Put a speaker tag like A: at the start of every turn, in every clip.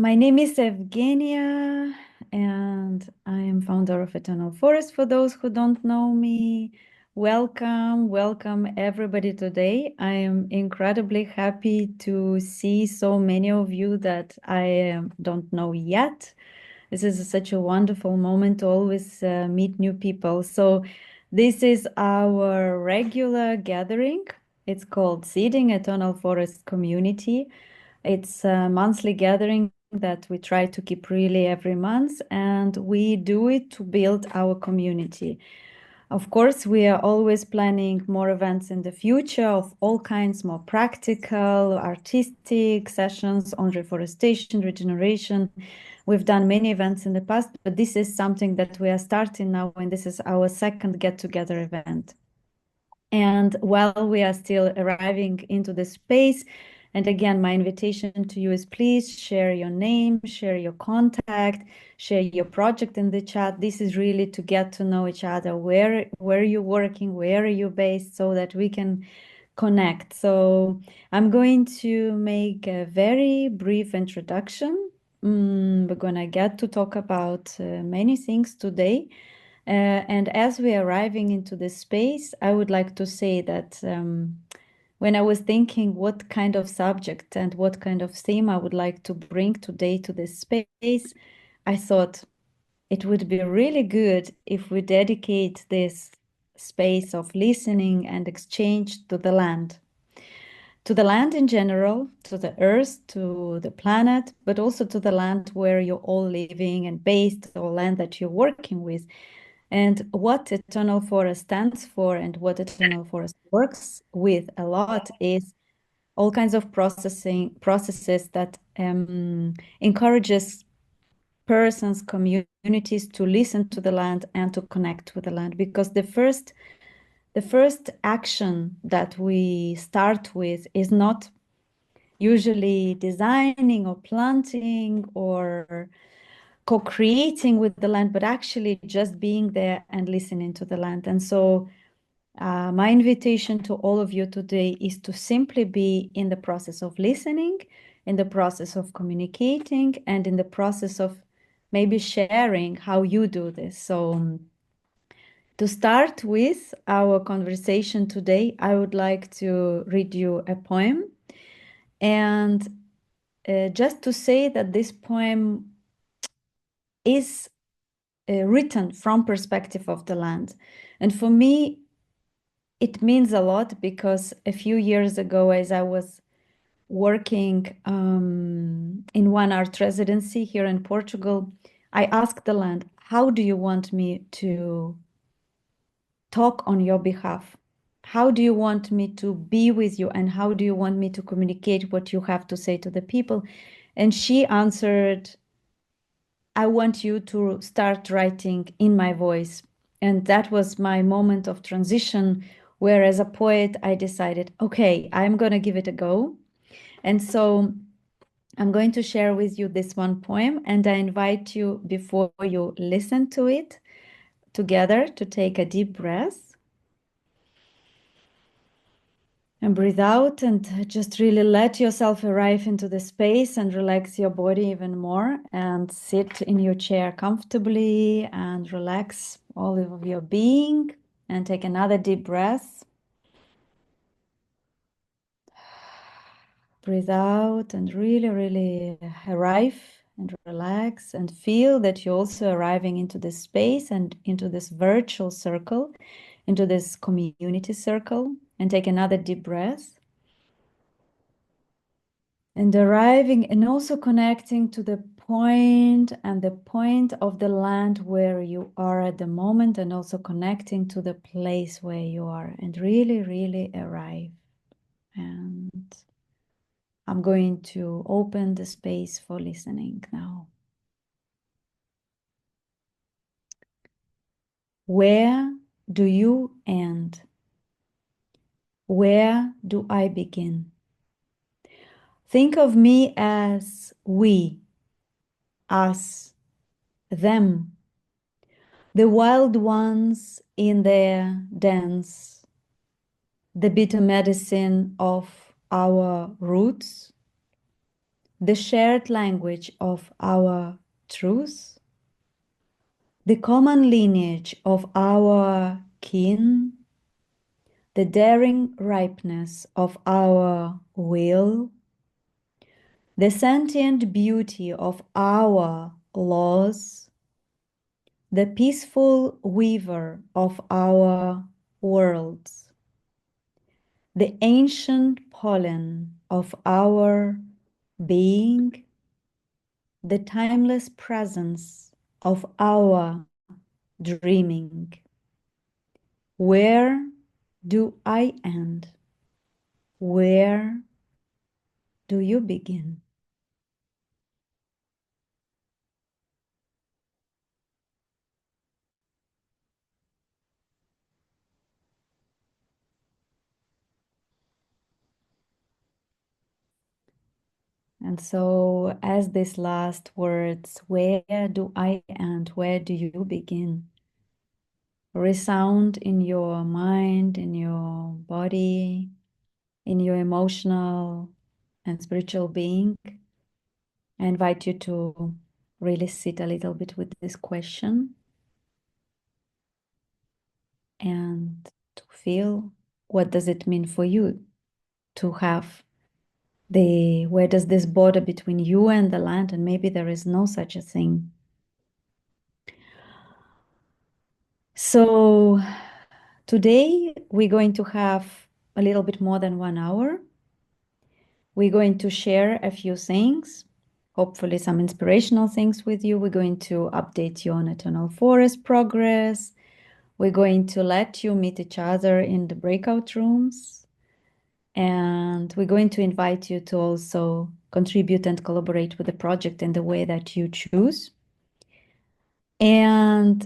A: My name is Evgenia, and I am founder of Eternal Forest. For those who don't know me, welcome everybody today. I am incredibly happy to see so many of you that I don't know yet. This is such a wonderful moment to always meet new people. So this is our regular gathering. It's called Seeding Eternal Forest Community. It's a monthly gathering that we try to keep really every month, and we do it to build our community. Of course, we are always planning more events in the future of all kinds, more practical, artistic sessions on reforestation, regeneration. We've done many events in the past, but this is something that we are starting now, and this is our second get-together event. And while we are still arriving into the space, and again, my invitation to you is please share your name, share your contact, share your project in the chat. This is really to get to know each other. Where are you working? Where are you based? So that we can connect. So I'm going to make a very brief introduction. We're gonna get to talk about many things today. And as we are arriving into this space, I would like to say that when I was thinking what kind of subject and what kind of theme I would like to bring today to this space, I thought it would be really good if we dedicate this space of listening and exchange to the land. To the land in general, to the earth, to the planet, but also to the land where you're all living and based, or land that you're working with. And what Eternal Forest stands for and what Eternal Forest works with a lot is all kinds of processes that encourages persons, communities to listen to the land and to connect with the land. Because the first action that we start with is not usually designing or planting or co-creating with the land, but actually just being there and listening to the land. And so my invitation to all of you today is to simply be in the process of listening, in the process of communicating, and in the process of maybe sharing how you do this. So to start with our conversation today, I would like to read you a poem. And just to say that this poem is written from perspective of the land. And for me, it means a lot because a few years ago, as I was working in one art residency here in Portugal, I asked the land, how do you want me to talk on your behalf? How do you want me to be with you? And how do you want me to communicate what you have to say to the people? And she answered, I want you to start writing in my voice. And that was my moment of transition, where as a poet, I decided, okay, I'm going to give it a go. And so I'm going to share with you this one poem, and I invite you, before you listen to it together, to take a deep breath and breathe out and just really let yourself arrive into the space and relax your body even more and sit in your chair comfortably and relax all of your being and take another deep breath. Breathe out and really arrive and relax and feel that you're also arriving into this space and into this virtual circle, into this community circle, and take another deep breath. And arriving and also connecting to the point and the point of the land where you are at the moment, and also connecting to the place where you are, and really arrive. And I'm going to open the space for listening now. Where do you end? Where do I begin? Think of me as we, us, them, the wild ones in their dance, the bitter medicine of our roots, the shared language of our truth, the common lineage of our kin, the daring ripeness of our will, the sentient beauty of our laws, the peaceful weaver of our worlds, the ancient pollen of our being, the timeless presence of our dreaming. Where do I end? Where do you begin? And so, as these last words, where do I end? Where do you begin? Resound in your mind, in your body, in your emotional and spiritual being. I invite you to really sit a little bit with this question and to feel what does it mean for you to have where does this border between you and the land, and maybe there is no such a thing. So today we're going to have a little bit more than 1 hour. We're going to share a few things, hopefully some inspirational things with you. We're going to update you on Eternal Forest progress. We're going to let you meet each other in the breakout rooms. And we're going to invite you to also contribute and collaborate with the project in the way that you choose. And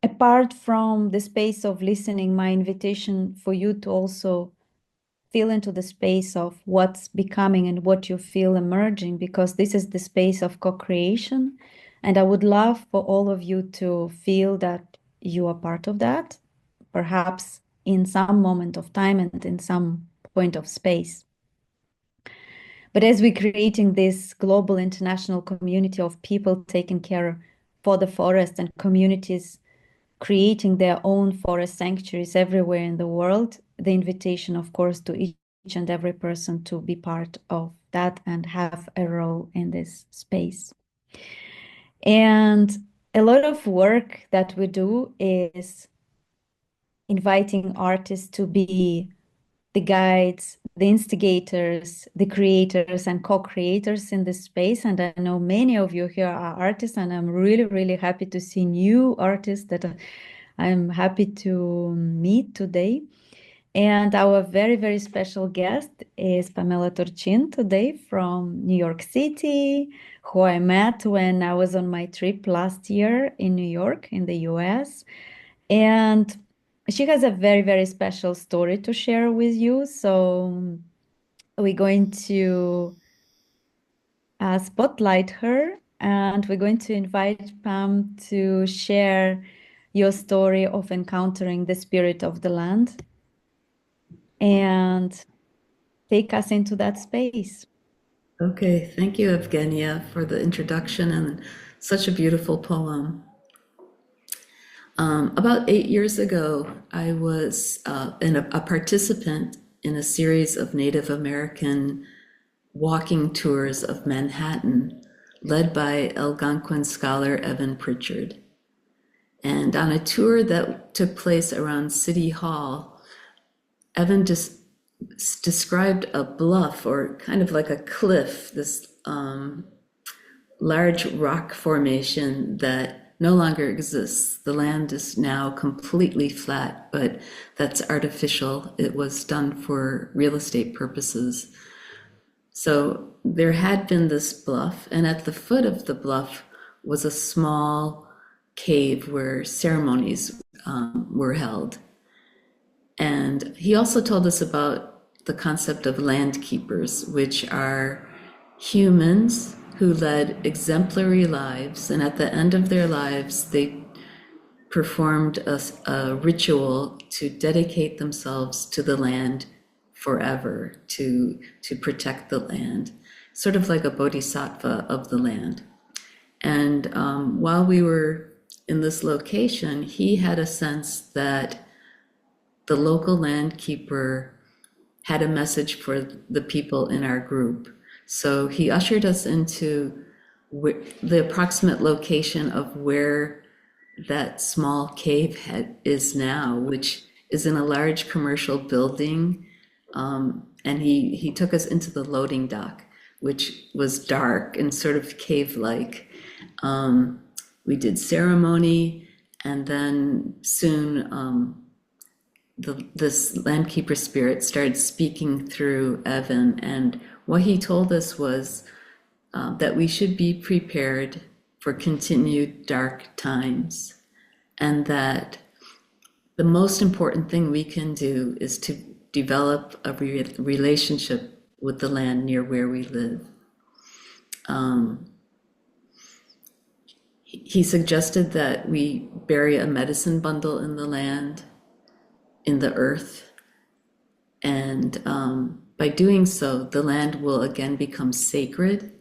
A: apart from the space of listening, my invitation for you to also feel into the space of what's becoming and what you feel emerging, because this is the space of co-creation. And I would love for all of you to feel that you are part of that, perhaps in some moment of time and in some point of space. But as we're creating this global international community of people taking care for the forest and communities creating their own forest sanctuaries everywhere in the world, the invitation, of course, to each and every person to be part of that and have a role in this space. And a lot of work that we do is inviting artists to be the guides, the instigators, the creators and co-creators in this space. And I know many of you here are artists, and I'm really, really happy to see new artists that I'm happy to meet today. And our very, very special guest is Pamela Turchin today from New York City, who I met when I was on my trip last year in New York, in the US. And she has a very, very special story to share with you. So we're going to spotlight her, and we're going to invite Pam to share your story of encountering the spirit of the land and take us into that space.
B: Okay, thank you, Evgenia, for the introduction and such a beautiful poem. About 8 years ago, I was a participant in a series of Native American walking tours of Manhattan, led by Algonquin scholar Evan Pritchard. And on a tour that took place around City Hall, Evan just described a bluff, or kind of like a cliff, this large rock formation that no longer exists. The land is now completely flat, but that's artificial. It was done for real estate purposes. So there had been this bluff, and at the foot of the bluff was a small cave where ceremonies were held. And he also told us about the concept of land keepers, which are humans who led exemplary lives, and at the end of their lives, they performed a ritual to dedicate themselves to the land forever to protect the land, sort of like a bodhisattva of the land. And while we were in this location, he had a sense that the local land keeper had a message for the people in our group. So he ushered us into the approximate location of where that small cave is now, which is in a large commercial building. And he took us into the loading dock, which was dark and sort of cave-like. We did ceremony, and then soon this landkeeper spirit started speaking through Evan, and what he told us was that we should be prepared for continued dark times, and that the most important thing we can do is to develop a relationship with the land near where we live. He suggested that we bury a medicine bundle in the land, in the earth, and by doing so, the land will again become sacred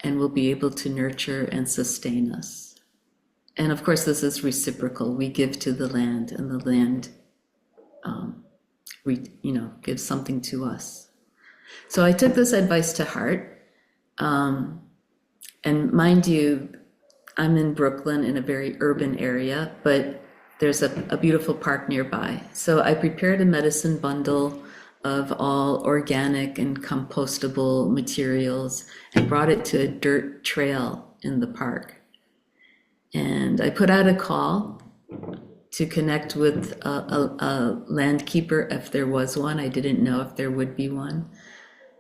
B: and will be able to nurture and sustain us. And of course, this is reciprocal. We give to the land, and the land, gives something to us. So I took this advice to heart. And mind you, I'm in Brooklyn in a very urban area, but there's a beautiful park nearby. So I prepared a medicine bundle of all organic and compostable materials and brought it to a dirt trail in the park. And I put out a call to connect with a land keeper if there was one. I didn't know if there would be one.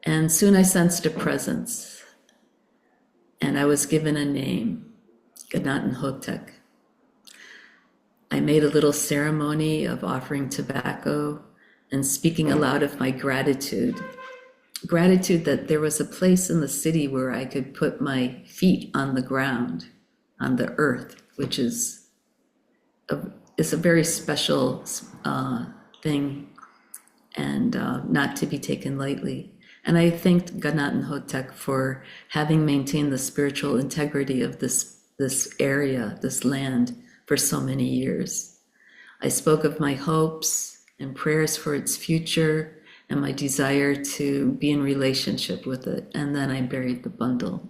B: And soon I sensed a presence. And I was given a name, Ganatin-Hotep. I made a little ceremony of offering tobacco and speaking aloud of my gratitude. Gratitude that there was a place in the city where I could put my feet on the ground, on the earth, which is a very special thing and not to be taken lightly. And I thanked Ganatin-Hotep for having maintained the spiritual integrity of this area, this land, for so many years. I spoke of my hopes and prayers for its future and my desire to be in relationship with it. And then I buried the bundle.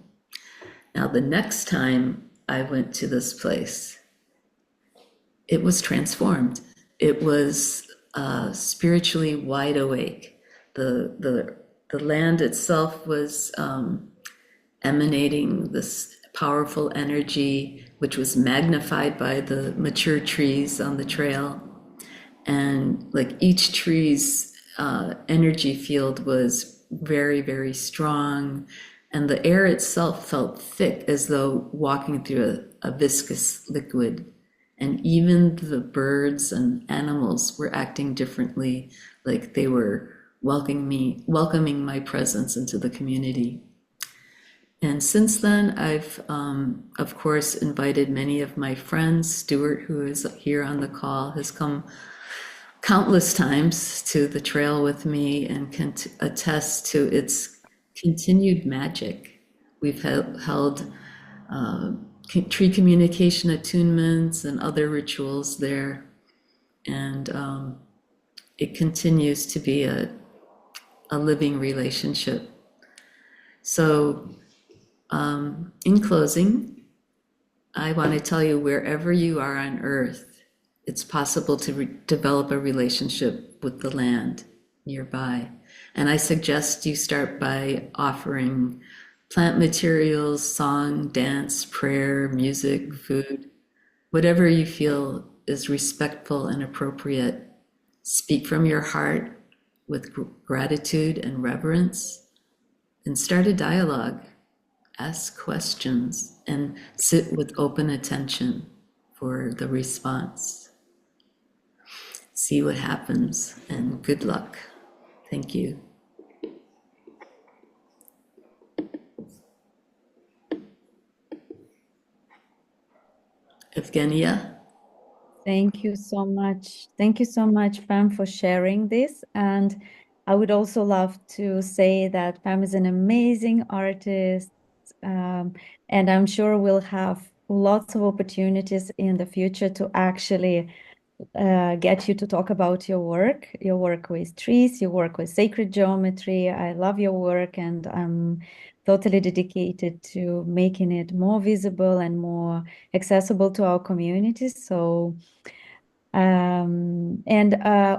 B: Now, the next time I went to this place, it was transformed. It was spiritually wide awake. The land itself was emanating this powerful energy, which was magnified by the mature trees on the trail. And like each tree's energy field was very, very strong. And the air itself felt thick as though walking through a viscous liquid. And even the birds and animals were acting differently, like they were welcoming my presence into the community. And since then, I've, of course, invited many of my friends. Stuart, who is here on the call, has come countless times to the trail with me and can attest to its continued magic. We've held tree communication attunements and other rituals there. And it continues to be a living relationship. So in closing, I want to tell you, wherever you are on earth, it's possible to develop a relationship with the land nearby. And I suggest you start by offering plant materials, song, dance, prayer, music, food, whatever you feel is respectful and appropriate. Speak from your heart with gratitude and reverence, and start a dialogue. Ask questions and sit with open attention for the response. See what happens, and good luck. Thank you. Evgenia?
A: Thank you so much. Thank you so much, Pam, for sharing this. And I would also love to say that Pam is an amazing artist, and I'm sure we'll have lots of opportunities in the future to actually get you to talk about your work with trees, your work with sacred geometry. I love your work, and I'm totally dedicated to making it more visible and more accessible to our communities. So, and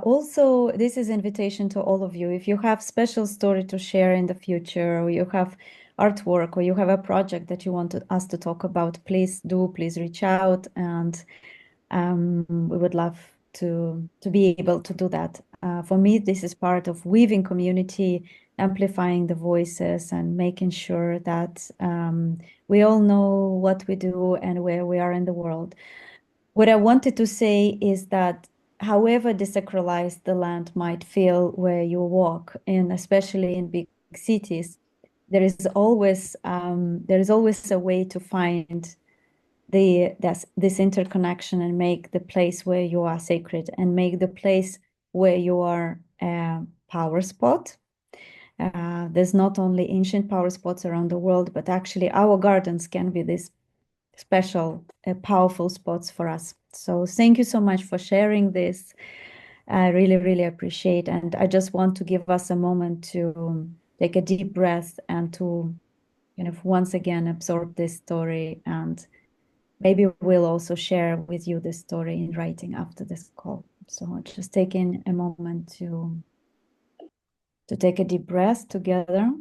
A: also this is invitation to all of you. If you have special story to share in the future, or you have artwork, or you have a project that you want us to talk about, please reach out, and we would love to be able to do that. For me, this is part of weaving community, amplifying the voices, and making sure that we all know what we do and where we are in the world. What I wanted to say is that however desacralized the land might feel where you walk, and especially in big cities, there is always a way to find this interconnection and make the place where you are sacred, and make the place where you are a power spot. There's not only ancient power spots around the world, but actually our gardens can be these special, powerful spots for us. So thank you so much for sharing this. I really, really appreciate, and I just want to give us a moment to take a deep breath and to kind of once again absorb this story, and maybe we'll also share with you this story in writing after this call. So just taking a moment to take a deep breath together.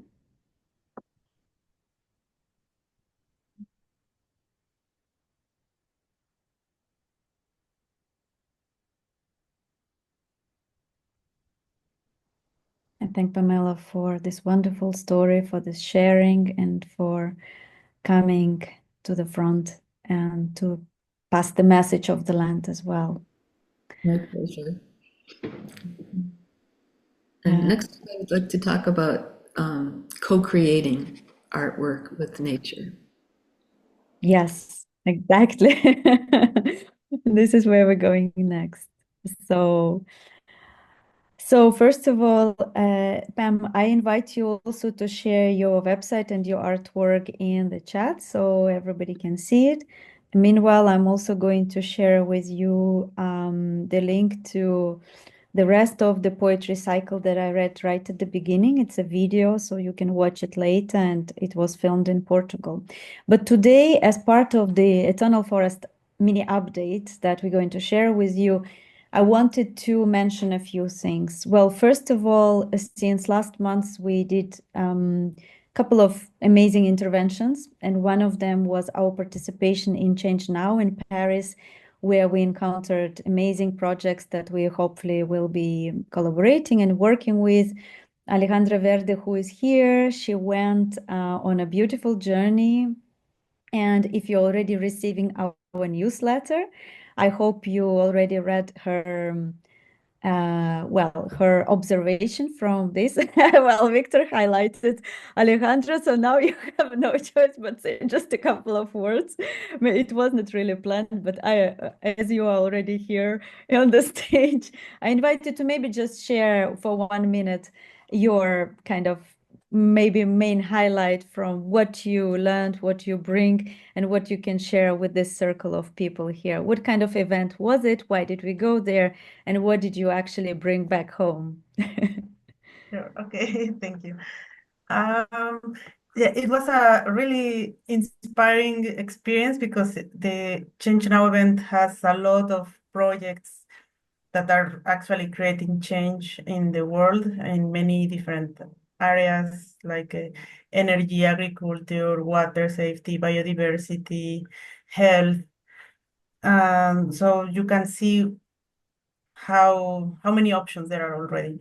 A: And thank Pamela for this wonderful story, for this sharing, and for coming to the front and to pass the message of the land as well.
B: My pleasure. And next, I would like to talk about co-creating artwork with nature.
A: Yes, exactly. This is where we're going next. So first of all, Pam, I invite you also to share your website and your artwork in the chat so everybody can see it. Meanwhile, I'm also going to share with you the link to the rest of the poetry cycle that I read right at the beginning. It's a video, so you can watch it later, and it was filmed in Portugal. But today, as part of the Eternal Forest mini update that we're going to share with you, I wanted to mention a few things. Well, first of all, since last month, we did a couple of amazing interventions, and one of them was our participation in Change Now in Paris, where we encountered amazing projects that we hopefully will be collaborating and working with. Alejandra Verde, who is here, she went on a beautiful journey. And if you're already receiving our newsletter, I hope you already read her her observation from this. Well, Victor highlighted Alejandro, so now you have no choice but say just a couple of words. It was not really planned, but as you are already here on the stage, I invite you to maybe just share for 1 minute your kind of maybe main highlight from what you learned, what you bring, and what you can share with this circle of people here. What kind of event was it? Why did we go there? And what did you actually bring back home?
C: Sure. Okay, thank you. Yeah, it was a really inspiring experience because the Change Now event has a lot of projects that are actually creating change in the world in many different areas like energy, agriculture, water safety, biodiversity, health. So you can see how many options there are already.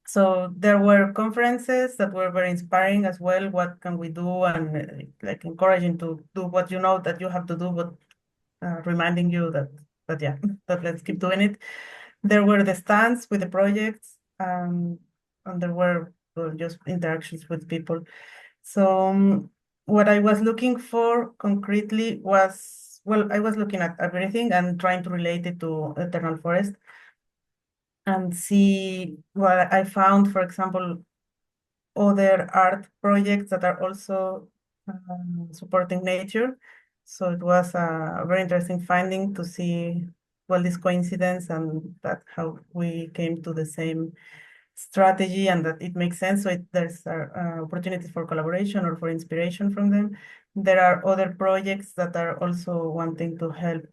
C: So there were conferences that were very inspiring as well. What can we do? And like encouraging to do what you know that you have to do, but reminding you that yeah, that let's keep doing it. There were the stands with the projects, and there were just interactions with people. So what I was looking for concretely was, well, I was looking at everything and trying to relate it to Eternal Forest. and see what I found, for example, other art projects that are also supporting nature. So it was a very interesting finding to see, well, this coincidence and that how we came to the same strategy and that it makes sense. So there's opportunities for collaboration or for inspiration from them. There are other projects that are also wanting to help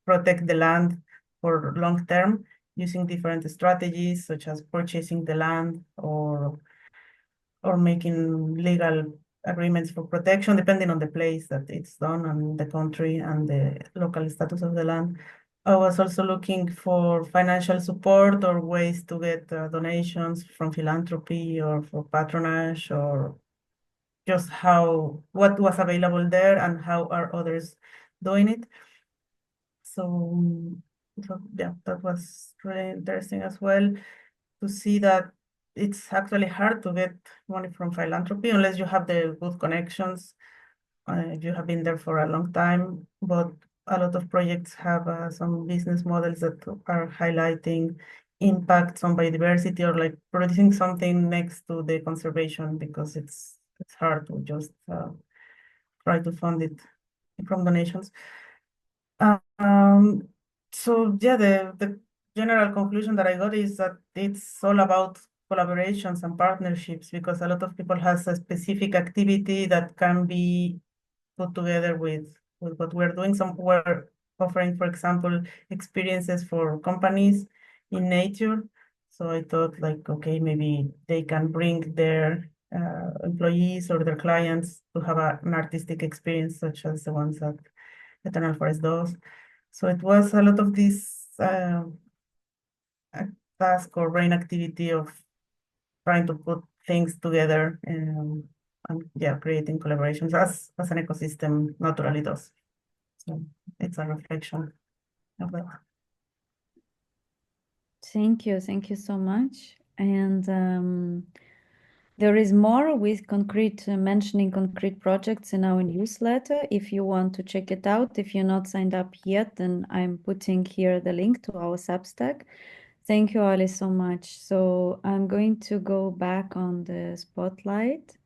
C: protect the land for long term using different strategies such as purchasing the land or making legal agreements for protection, depending on the place that it's done and the country and the local status of the land. I was also looking for financial support or ways to get donations from philanthropy or for patronage or just what was available there and how are others doing it. So, so yeah, that was really interesting as well to see that it's actually hard to get money from philanthropy unless you have the good connections, if you have been there for a long time. But a lot of projects have some business models that are highlighting impacts on biodiversity or like producing something next to the conservation because it's hard to just try to fund it from donations. Um, so yeah, the general conclusion that I got is that it's all about collaborations and partnerships because a lot of people has a specific activity that can be put together with what we're doing. Some we're offering, for example, experiences for companies in nature. So I thought like, okay, maybe they can bring their employees or their clients to have an artistic experience such as the ones that Eternal Forest does. So it was a lot of this task or brain activity of trying to put things together and yeah, creating collaborations as an ecosystem naturally does. So it's a reflection of that.
A: Thank you so much. And there is more with concrete mentioning concrete projects in our newsletter. If you want to check it out, if you're not signed up yet, then I'm putting here the link to our Substack. Thank you, Ali, so much. So I'm going to go back on the spotlight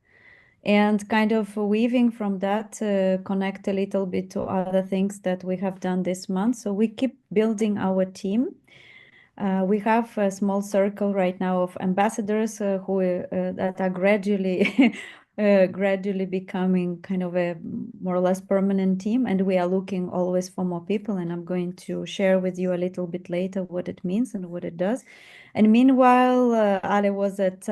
A: and kind of weaving from that, connect a little bit to other things that we have done this month. So we keep building our team. We have a small circle right now of ambassadors who that are gradually gradually becoming kind of a more or less permanent team, and we are looking always for more people, and I'm going to share with you a little bit later what it means and what it does. And meanwhile, Ale was at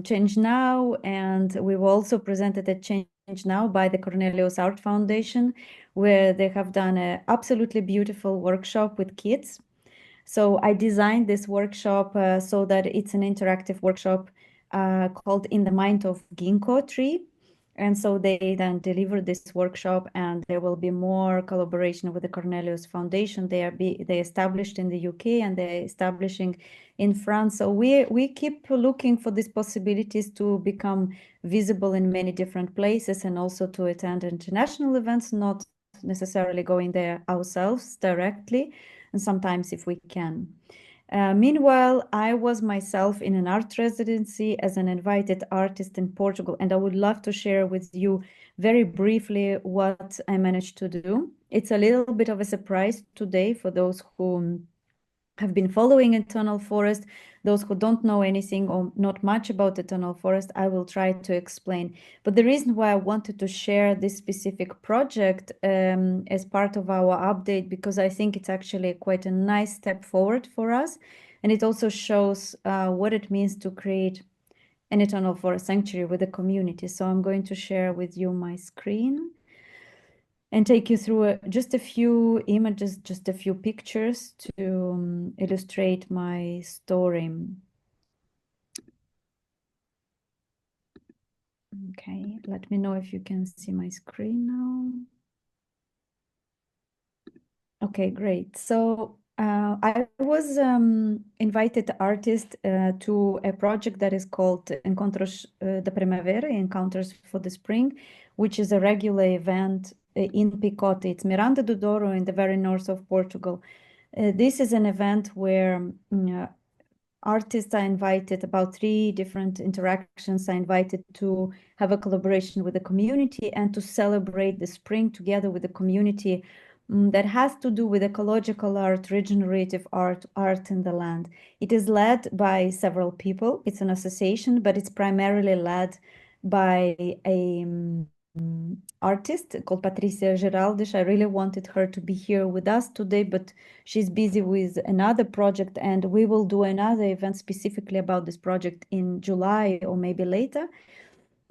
A: Change Now, and we were also presented at Change Now by the Cornelius Art Foundation, where they have done an absolutely beautiful workshop with kids. So I designed this workshop so that it's an interactive workshop called In the Mind of Ginkgo Tree. And so they then delivered this workshop, and there will be more collaboration with the Cornelius Foundation. They established in the UK and they're establishing in France. So we keep looking for these possibilities to become visible in many different places and also to attend international events, not necessarily going there ourselves directly, and sometimes if we can. Meanwhile, I was myself in an art residency as an invited artist in Portugal, and I would love to share with you very briefly what I managed to do. It's a little bit of a surprise today for those who have been following Eternal Forest. Those who don't know anything or not much about Eternal Forest, I will try to explain. But the reason why I wanted to share this specific project as part of our update, because I think it's actually quite a nice step forward for us. And it also shows what it means to create an Eternal Forest sanctuary with the community. So I'm going to share with you my screen and take you through just a few images, just a few pictures to illustrate my story. Okay, let me know if you can see my screen now. Okay, great. So I was invited artist to a project that is called Encontros de Primavera, Encounters for the Spring, which is a regular event in Picote. It's Miranda do Douro in the very north of Portugal. This is an event where artists are invited, about 3 different interactions are invited to have a collaboration with the community and to celebrate the spring together with the community, that has to do with ecological art, regenerative art, art in the land. It is led by several people. It's an association, but it's primarily led by a artist called Patricia Geraldes. I really wanted her to be here with us today, but she's busy with another project, and we will do another event specifically about this project in July or maybe later.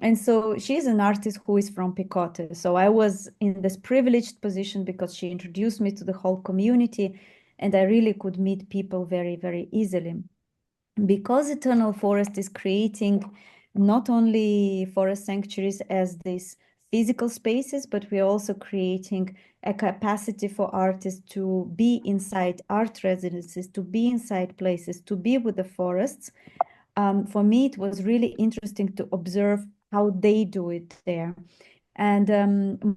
A: And so she's an artist who is from Picote. So I was in this privileged position because she introduced me to the whole community, and I really could meet people very, very easily. Because Eternal Forest is creating not only forest sanctuaries as these physical spaces, but we're also creating a capacity for artists to be inside art residences, to be inside places, to be with the forests. For me, it was really interesting to observe how they do it there. And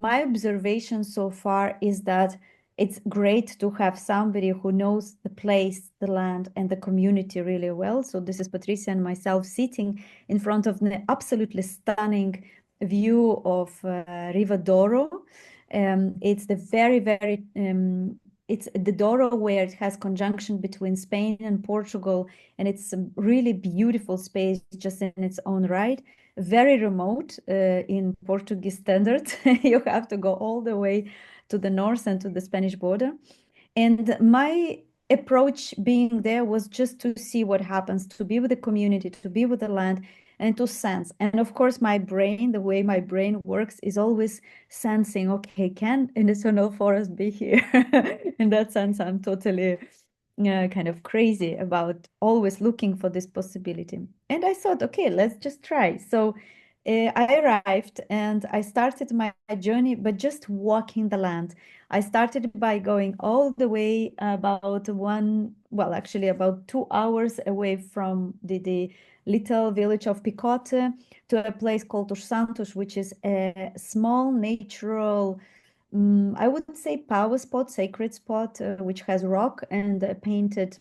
A: my observation so far is that it's great to have somebody who knows the place, the land, and the community really well. So this is Patricia and myself sitting in front of an absolutely stunning view of River Douro. It's the it's the Douro where it has conjunction between Spain and Portugal, and it's a really beautiful space just in its own right. Very remote in Portuguese standards. You have to go all the way to the north and to the Spanish border. And my approach being there was just to see what happens, to be with the community, to be with the land, and to sense. And of course, my brain, the way my brain works, is always sensing, okay, can an eternal forest be here? In that sense, I'm totally kind of crazy about always looking for this possibility. And I thought, okay, let's just try. So I arrived and I started my journey, but just walking the land. I started by going all the way about actually about 2 hours away from the little village of Picote to a place called Os Santos, which is a small natural, I would say power spot, sacred spot, which has rock and painted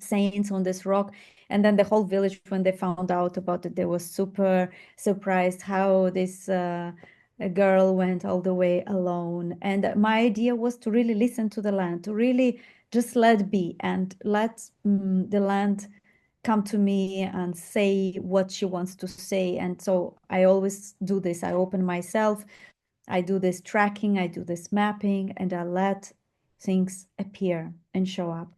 A: saints on this rock. And then the whole village, when they found out about it, they were super surprised how this girl went all the way alone. And my idea was to really listen to the land, to really just let be and let the land come to me and say what she wants to say. And so I always do this. I open myself, I do this tracking, I do this mapping, and I let things appear and show up.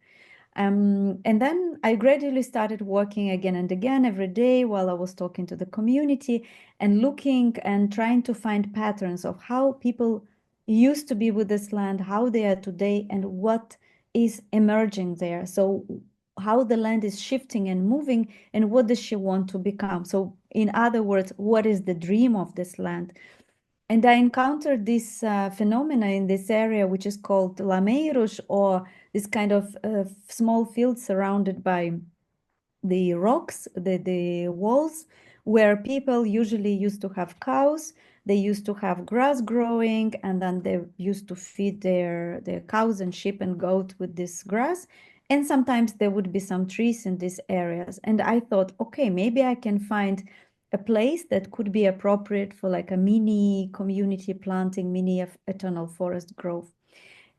A: And then I gradually started working again and again every day while I was talking to the community and looking and trying to find patterns of how people used to be with this land, how they are today, and what is emerging there. So how the land is shifting and moving, and what does she want to become? So in other words, what is the dream of this land? And I encountered this phenomena in this area, which is called lameiros, or this kind of small field surrounded by the rocks, the walls, where people usually used to have cows. They used to have grass growing, and then they used to feed their cows and sheep and goat with this grass. And sometimes there would be some trees in these areas. And I thought, okay, maybe I can find a place that could be appropriate for like a mini community planting, mini eternal forest growth.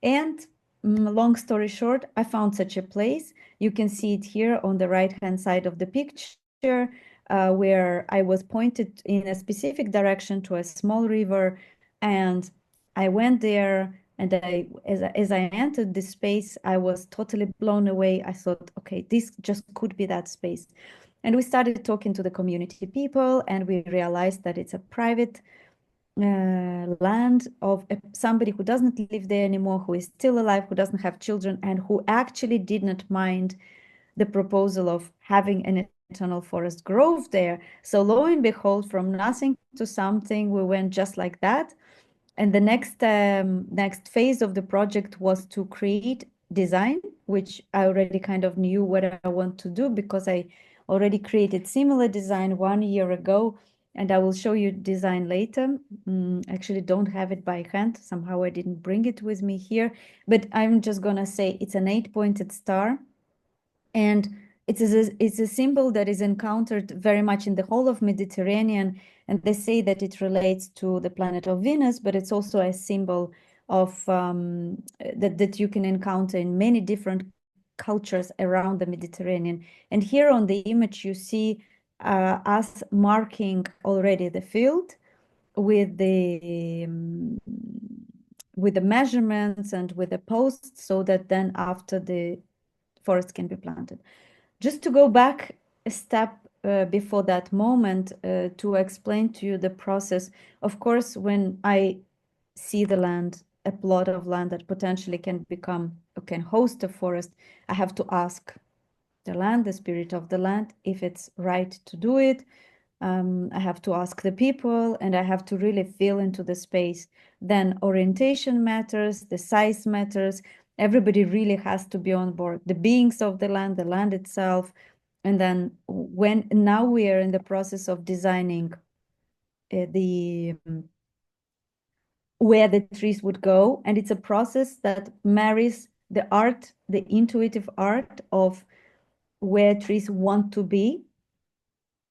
A: And long story short, I found such a place. You can see it here on the right-hand side of the picture, where I was pointed in a specific direction to a small river, and I went there. And as I entered this space, I was totally blown away. I thought, okay, this just could be that space. And we started talking to the community people, and we realized that it's a private land of somebody who doesn't live there anymore, who is still alive, who doesn't have children, and who actually did not mind the proposal of having an eternal forest grove there. So lo and behold, from nothing to something, we went just like that. And the next phase of the project was to create design, which I already kind of knew what I want to do because I already created similar design 1 year ago. and I will show you design later. Actually don't have it by hand. Somehow I didn't bring it with me here, but I'm just gonna say it's an 8-pointed star, and it's a symbol that is encountered very much in the whole of Mediterranean, and they say that it relates to the planet of Venus, but it's also a symbol of that you can encounter in many different cultures around the Mediterranean. And here on the image you see us marking already the field with the measurements and with the posts, so that then after the forest can be planted. Just to go back a step before that moment to explain to you the process. Of course, when I see the land, a plot of land that potentially can host a forest, I have to ask the land, the spirit of the land, if it's right to do it. I have to ask the people, and I have to really feel into the space. Then orientation matters, the size matters. Everybody really has to be on board. The beings of the land itself. And then now we are in the process of designing where the trees would go. And it's a process that marries the art, the intuitive art of where trees want to be,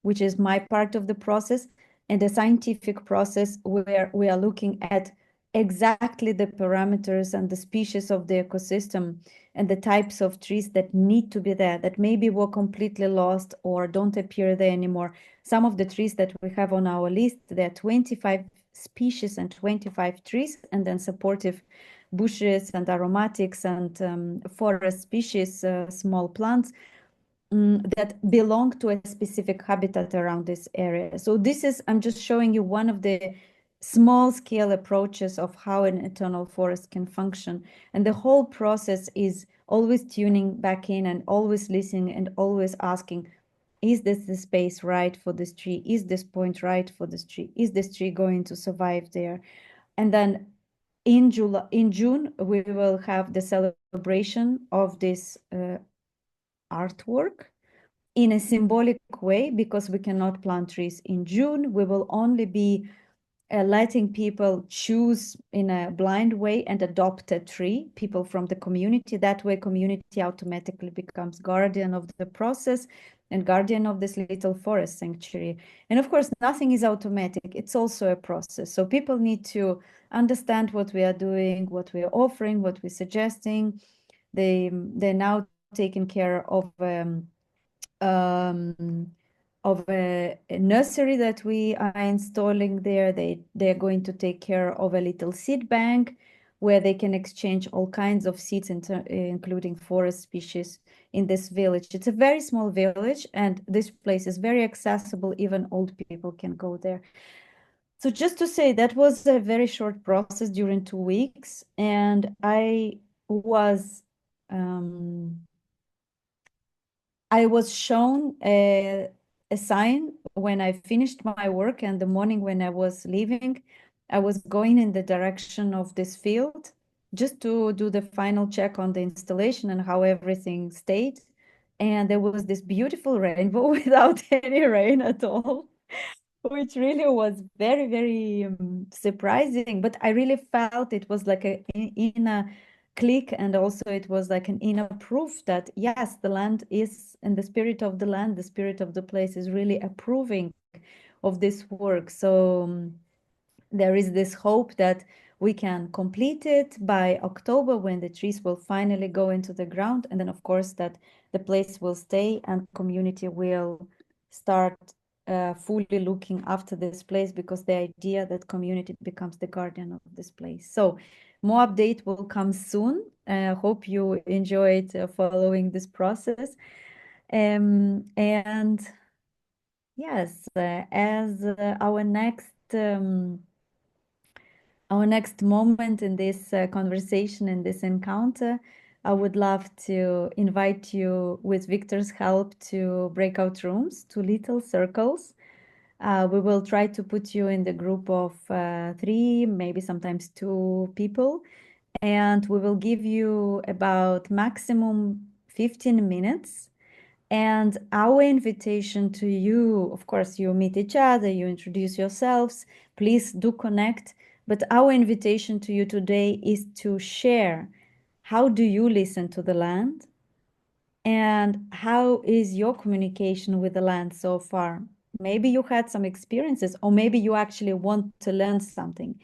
A: which is my part of the process, and the scientific process where we are looking at exactly the parameters and the species of the ecosystem and the types of trees that need to be there, that maybe were completely lost or don't appear there anymore. Some of the trees that we have on our list, there are 25 species and 25 trees, and then supportive bushes and aromatics and forest species, small plants that belong to a specific habitat around this area. So I'm just showing you one of the small scale approaches of how an eternal forest can function. And the whole process is always tuning back in and always listening and always asking, is this the space right for this tree? Is this point right for this tree? Is this tree going to survive there? And then in June, we will have the celebration of this artwork in a symbolic way, because we cannot plant trees in June. We will only be letting people choose in a blind way and adopt a tree, people from the community. That way, community automatically becomes guardian of the process and guardian of this little forest sanctuary. And of course, nothing is automatic. It's also a process. So people need to understand what we are doing, what we are offering, what we're suggesting. They're now taking care of a nursery that we are installing there. They're going to take care of a little seed bank where they can exchange all kinds of seeds, including forest species in this village. It's a very small village, and this place is very accessible. Even old people can go there. So just to say, that was a very short process during 2 weeks, and I was shown a sign when I finished my work, and the morning when I was leaving, I was going in the direction of this field just to do the final check on the installation and how everything stayed. And there was this beautiful rainbow without any rain at all, which really was very, very surprising. But I really felt it was like a inner click, and also it was like an inner proof that yes, the land is, and the spirit of the land, the spirit of the place is really approving of this work. So there is this hope that we can complete it by October, when the trees will finally go into the ground, and then of course that the place will stay and community will start fully looking after this place, because the idea that community becomes the guardian of this place. So more update will come soon. Hope you enjoyed following this process. And yes, as our next moment in this conversation, in this encounter, I would love to invite you, with Victor's help, to breakout rooms, to little circles. We will try to put you in the group of 3, maybe sometimes 2 people, and we will give you about maximum 15 minutes And our invitation to you, of course, you meet each other, you introduce yourselves, please do connect. But our invitation to you today is to share, how do you listen to the land? And how is your communication with the land so far? Maybe you had some experiences, or maybe you actually want to learn something.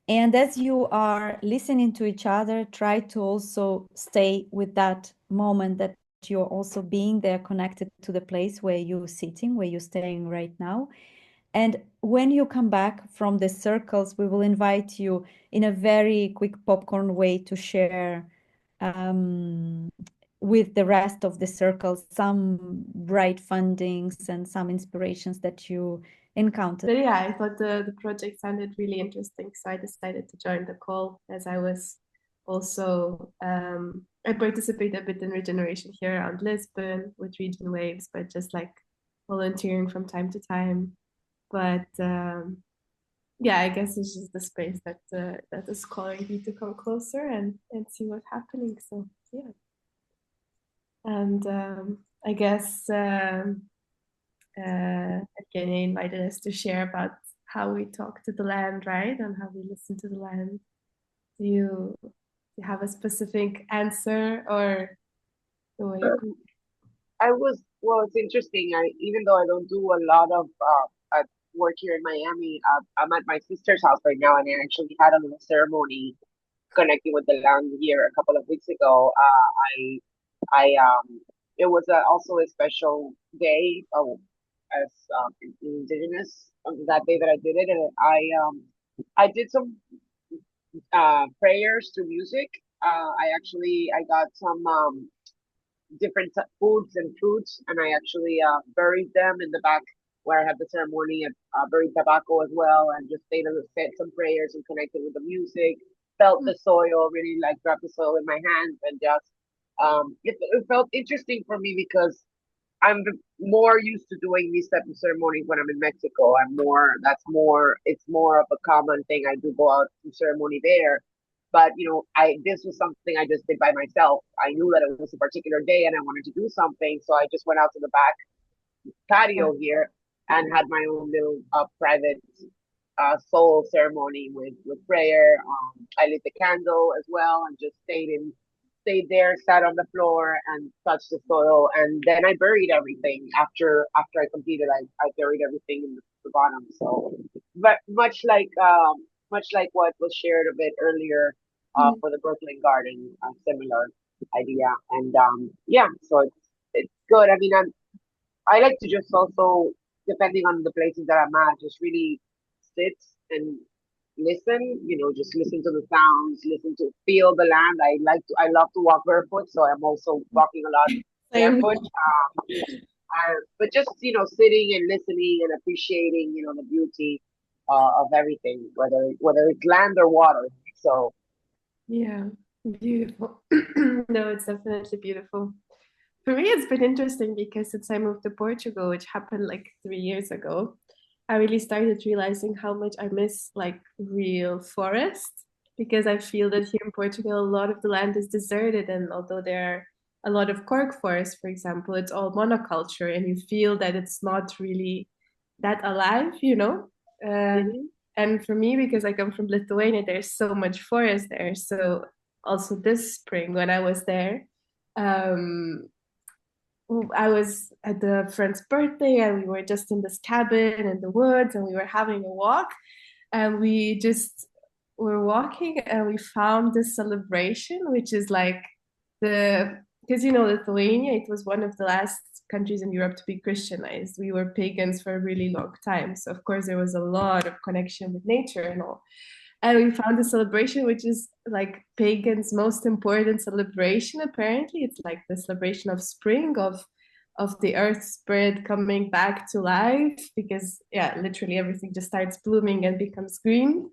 A: And as you are listening to each other, try to also stay with that moment, that you're also being there, connected to the place where you're sitting, where you're staying right now. And when you come back from the circles, we will invite you in a very quick popcorn way to share with the rest of the circles some right fundings and some inspirations that you encountered.
D: But yeah, I thought the project sounded really interesting, so I decided to join the call, as I was also I participate a bit in regeneration here around Lisbon with Region Waves, but just like volunteering from time to time. But yeah, I guess it's just the space that that is calling me to come closer and see what's happening. So yeah, and I guess Evgeny invited us to share about how we talk to the land, right, and how we listen to the land. Do you have a specific answer or the way?
E: Well, it's interesting. Even though I don't do a lot of work here in Miami, I'm at my sister's house right now, and I actually had a little ceremony connecting with the land here a couple of weeks ago. It was also a special day as indigenous that day that I did it, and I did some prayers through music. I got some different foods and fruits, and I actually buried them in the back where I had the ceremony. And buried tobacco as well, and just said some prayers and connected with the music. Felt the soil, really like dropped the soil in my hands, and just it felt interesting for me because I'm more used to doing these type of ceremonies when I'm in Mexico. It's more of a common thing. I do go out to ceremony there. But this was something I just did by myself. I knew that it was a particular day and I wanted to do something, so I just went out to the back patio here and had my own little private soul ceremony with prayer. I lit the candle as well and just stayed there, sat on the floor and touched the soil, and then I buried everything. After I completed, I buried everything in the bottom. So, but much like what was shared a bit earlier, for the Brooklyn Garden, a similar idea, and yeah, so it's good. I mean, I like to just also, depending on the places that I'm at, just really sit and listen, just listen to the sounds, listen to feel the land. I love to walk barefoot, so I'm also walking a lot barefoot. But just, sitting and listening and appreciating, the beauty of everything, whether it's land or water. So
D: yeah, beautiful. No, it's definitely beautiful. For me, it's been interesting because since I moved to Portugal, which happened like 3 years ago, I really started realizing how much I miss like real forest, because I feel that here in Portugal, a lot of the land is deserted. And although there are a lot of cork forests, for example, it's all monoculture and you feel that it's not really that alive, And for me, because I come from Lithuania, there's so much forest there. So also this spring when I was there, I was at the friend's birthday and we were just in this cabin in the woods and we were having a walk and we just were walking and we found this celebration, which is like because Lithuania, it was one of the last countries in Europe to be Christianized. We were pagans for a really long time. So of course there was a lot of connection with nature and all. And we found a celebration which is like pagans' most important celebration. Apparently, it's like the celebration of spring, of the earth spirit coming back to life, because literally everything just starts blooming and becomes green.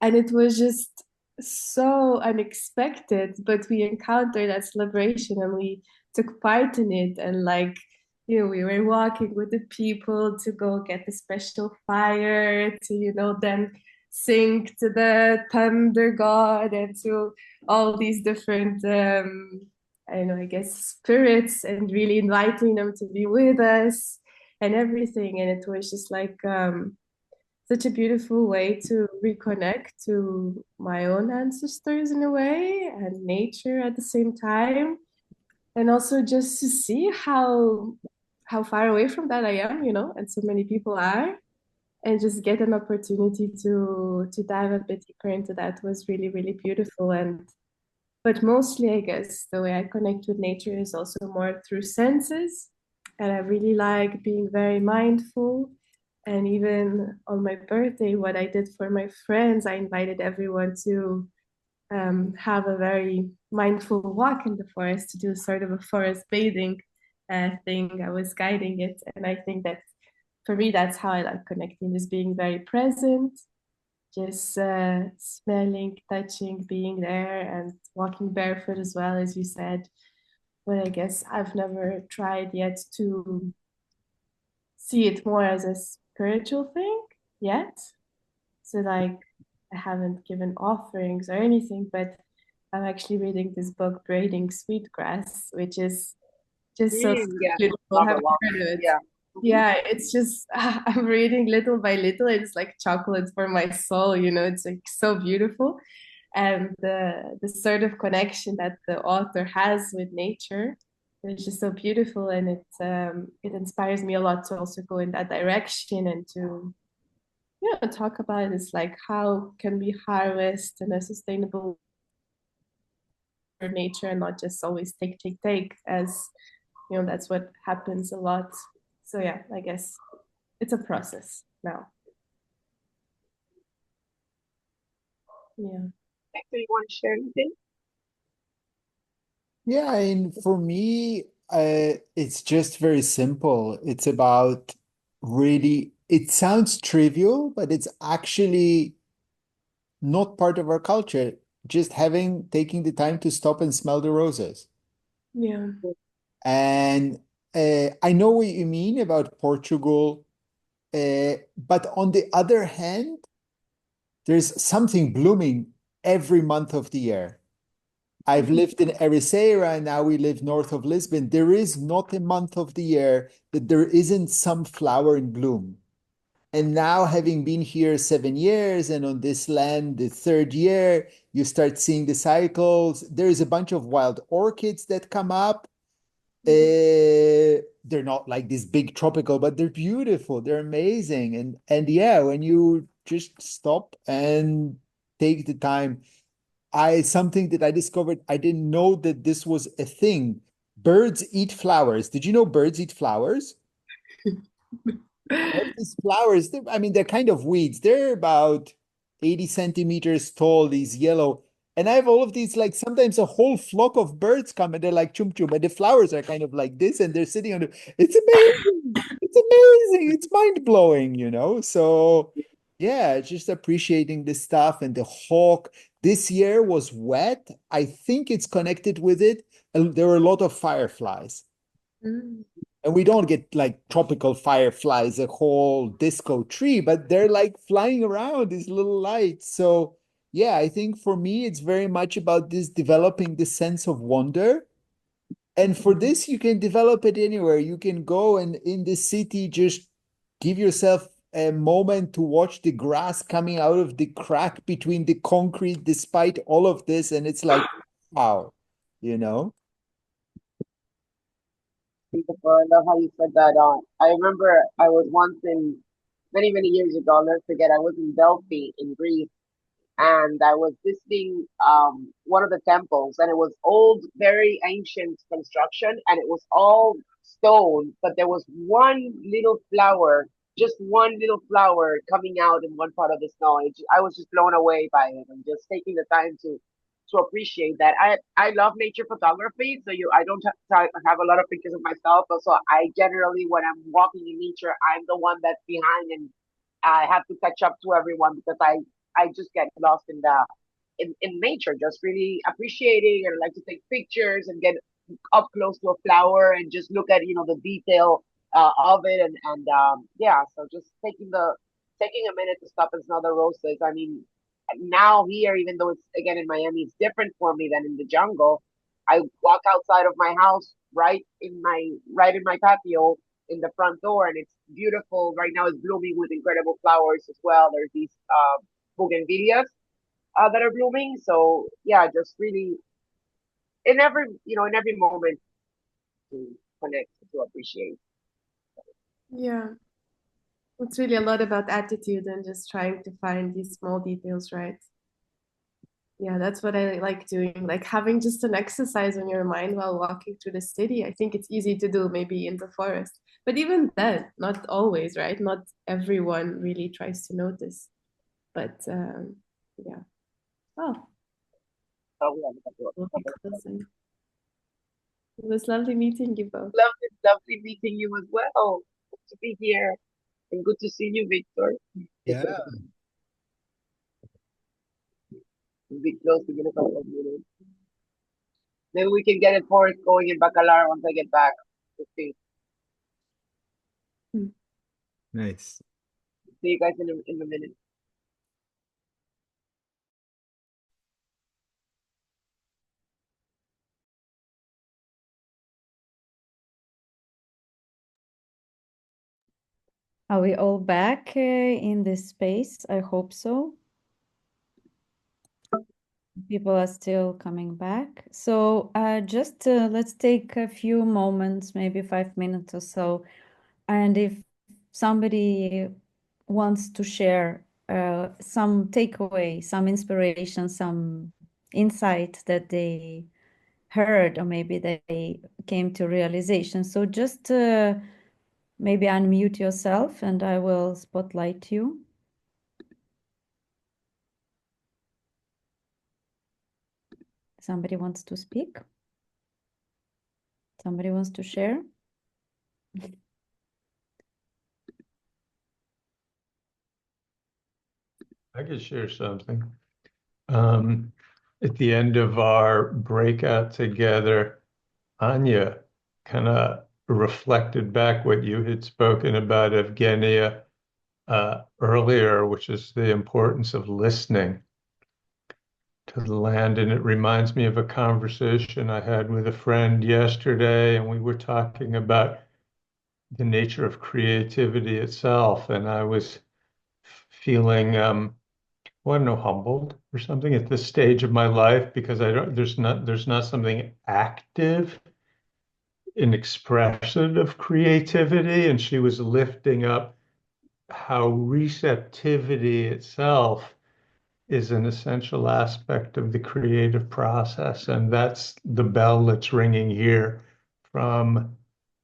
D: And it was just so unexpected, but we encountered that celebration and we took part in it, and we were walking with the people to go get the special fire to then sing to the thunder god and to all these different I guess spirits, and really inviting them to be with us and everything. And it was just like such a beautiful way to reconnect to my own ancestors in a way and nature at the same time. And also just to see how far away from that I am, and so many people are, and just get an opportunity to dive a bit deeper into that was really, really beautiful. And but mostly, I guess, the way I connect with nature is also more through senses. And I really like being very mindful. And even on my birthday, what I did for my friends, I invited everyone to have a very mindful walk in the forest, to do sort of a forest bathing thing. I was guiding it. And I think that for me, that's how I like connecting, is being very present, just smelling, touching, being there, and walking barefoot as well, as you said. But I guess I've never tried yet to see it more as a spiritual thing yet. So, like, I haven't given offerings or anything, but I'm actually reading this book, Braiding Sweetgrass, which is just so
E: Yeah,
D: beautiful.
E: love
D: Have
E: it,
D: you
E: love
D: heard of
E: it.
D: it?
E: Yeah. Mhm.
D: Yeah, it's just I'm reading little by little. It's like chocolate for my soul, It's like so beautiful, and the sort of connection that the author has with nature is just so beautiful, and it inspires me a lot to also go in that direction and to talk about is like how can we harvest in a sustainable for nature and not just always take as that's what happens a lot. So yeah, I guess it's a process now. Yeah.
E: Do you want to share anything?
F: Yeah, and for me, it's just very simple. It's about really, it sounds trivial, but it's actually not part of our culture. Just taking the time to stop and smell the roses.
D: Yeah.
F: And I know what you mean about Portugal, but on the other hand, there's something blooming every month of the year. I've lived in Ericeira, and now we live north of Lisbon. There is not a month of the year that there isn't some flower in bloom. And now, having been here 7 years and on this land the third year, you start seeing the cycles. There is a bunch of wild orchids that come up. They're not like this big tropical, but they're beautiful. They're amazing. And yeah, when you just stop and take the time, something that I discovered, I didn't know that this was a thing. Birds eat flowers. Did you know birds eat flowers? All these flowers, I mean, they're kind of weeds. They're about 80 centimeters tall, these yellow. And I have all of these, like sometimes a whole flock of birds come and they're like chum chum, and the flowers are kind of like this, and they're sitting on it. It's amazing. It's amazing. It's mind blowing, So yeah, just appreciating the stuff and the hawk. This year was wet. I think it's connected with it. There were a lot of fireflies.
D: Mm.
F: And we don't get like tropical fireflies, a whole disco tree, but they're like flying around these little lights. So, yeah, I think for me, it's very much about this developing this sense of wonder. And for this, you can develop it anywhere. You can go and in the city, just give yourself a moment to watch the grass coming out of the crack between the concrete, despite all of this. And it's like, wow, you know?
E: Beautiful. I love how you said that. I remember I was once in many, many years ago. I'll never forget. I was in Delphi in Greece, and I was visiting one of the temples, and it was old, very ancient construction, and it was all stone, but there was one little flower, just one little flower coming out in one part of the snow. I was just blown away by it, and just taking the time to appreciate that. I love nature photography, so I don't have a lot of pictures of myself, but so I generally when I'm walking in nature, I'm the one that's behind, and I have to catch up to everyone because I just get lost in the in nature, just really appreciating and like to take pictures and get up close to a flower and just look at the detail of it and yeah, so just taking a minute to stop and smell the roses. I mean, now here, even though it's again in Miami, it's different for me than in the jungle. I walk outside of my house, right in my patio in the front door, and it's beautiful. Right now, it's blooming with incredible flowers as well. There's these bougainvilleas that are blooming. So yeah, just really in every moment to connect, to appreciate.
D: Yeah, it's really a lot about attitude and just trying to find these small details, right? Yeah, that's what I like doing, like having just an exercise on your mind while walking through the city. I think it's easy to do maybe in the forest, but even then, not always, right? Not everyone really tries to notice. But yeah. Oh,
E: So we have a
D: we'll be
E: couple of
D: closing. It was lovely meeting you both.
E: lovely meeting you as well. Good to be here and good to see you, Victor.
F: Yeah.
E: We'll be closing in a couple of minutes. Maybe we can get it forest going in Bacalar once I get back. We'll see.
F: Nice.
E: See you guys in a minute.
A: Are we all back in this space? I hope so. People are still coming back. So just let's take a few moments, maybe 5 minutes or so. And if somebody wants to share some takeaway, some inspiration, some insight that they heard, or maybe they came to realization. So just maybe unmute yourself and I will spotlight you. Somebody wants to speak? Somebody wants to share?
G: I could share something. At the end of our breakout together, Anya kind of reflected back what you had spoken about, Evgenia, earlier, which is the importance of listening to the land. And it reminds me of a conversation I had with a friend yesterday, and we were talking about the nature of creativity itself. And I was feeling, well, I don't know, humbled or something at this stage of my life because there's not something active and expressive of creativity. And she was lifting up how receptivity itself is an essential aspect of the creative process. And that's the bell that's ringing here from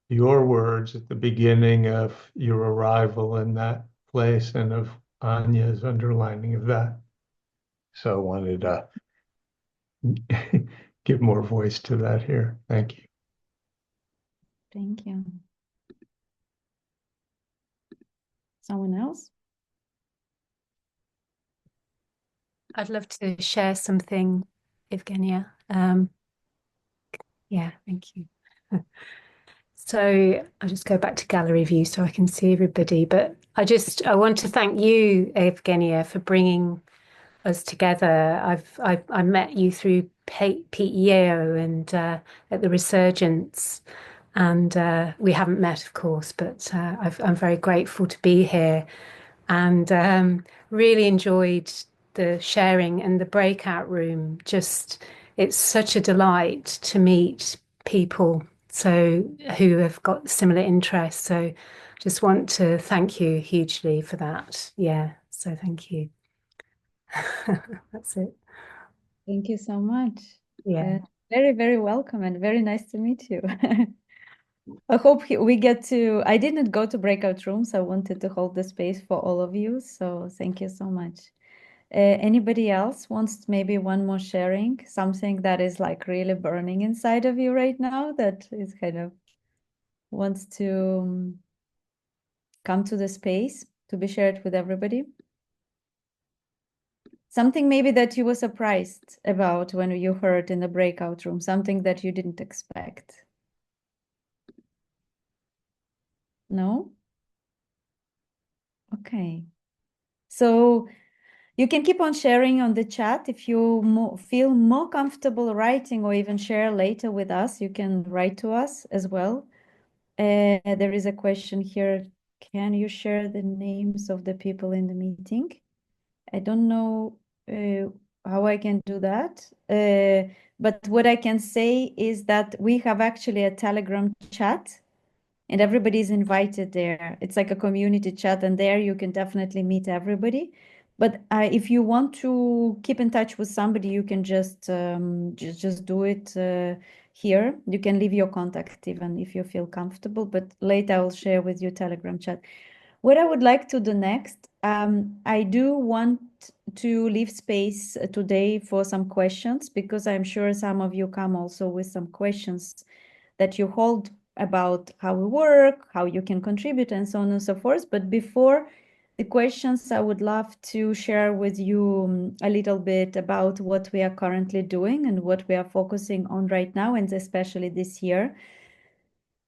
G: your words at the beginning of your arrival in that place and of Anya's underlining of that. So I wanted to give more voice to that here. Thank you.
A: Thank you. Someone else?
H: I'd love to share something, Evgenia. Yeah, thank you. So I'll just go back to gallery view so I can see everybody. But I want to thank you, Evgenia, for bringing us together. I met you through Pete Yeo and at the Resurgence, and we haven't met, of course, but I'm very grateful to be here, and really enjoyed the sharing and the breakout room. Just it's such a delight to meet people who have got similar interests. So just want to thank you hugely for that. Yeah, so thank you. That's it.
A: Thank you so much.
H: Yeah.
A: Very, very welcome and very nice to meet you. I hope we get to, I didn't go to breakout rooms. I wanted to hold the space for all of you. So thank you so much. Anybody else wants maybe one more sharing, something that is like really burning inside of you right now that is kind of wants to come to the space to be shared with everybody? Something maybe that you were surprised about when you heard in the breakout room, something that you didn't expect. No? Okay. So You can keep on sharing on the chat. If you feel more comfortable writing or even share later with us, you can write to us as well. There is a question here. Can you share the names of the people in the meeting? I don't know how I can do that. But what I can say is that we have actually a Telegram chat and everybody's invited there. It's like a community chat, and there you can definitely meet everybody. But if you want to keep in touch with somebody, you can just do it here. You can leave your contact even if you feel comfortable. But later I'll share with you Telegram chat. What I would like to do next, I do want to leave space today for some questions, because I'm sure some of you come also with some questions that you hold about how we work, how you can contribute, and so on and so forth. But before the questions, I would love to share with you a little bit about what we are currently doing and what we are focusing on right now, and especially this year.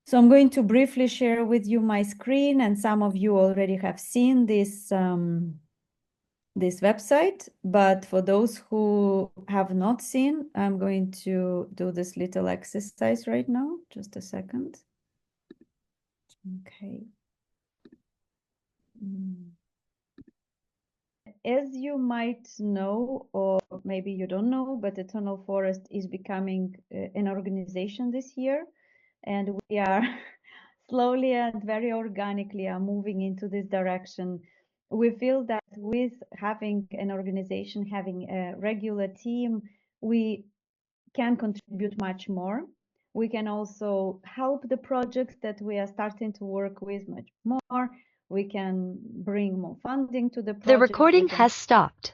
A: So I'm going to briefly share with you my screen, and some of you already have seen this this website, but for those who have not seen, I'm going to do this little exercise right now. Just a second. Okay. As you might know, or maybe you don't know, but Eternal Forest is becoming an organization this year, and we are slowly and very organically are moving into this direction. We feel that with having an organization, having a regular team, we can contribute much more. We can also help the projects that we are starting to work with much more. We can bring more funding to the project.
I: The recording has stopped.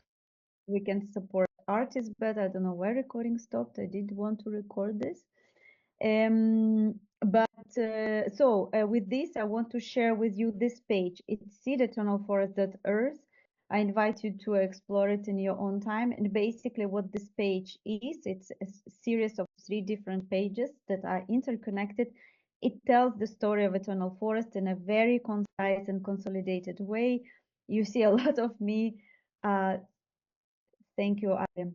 A: We can support artists better. I don't know where recording stopped. I did want to record this. With this, I want to share with you this page. It's seedeternalforest.earth. I invite you to explore it in your own time. And basically what this page is, it's a series of 3 different pages that are interconnected. It tells the story of Eternal Forest in a very concise and consolidated way. You see a lot of me. Thank you, Adam.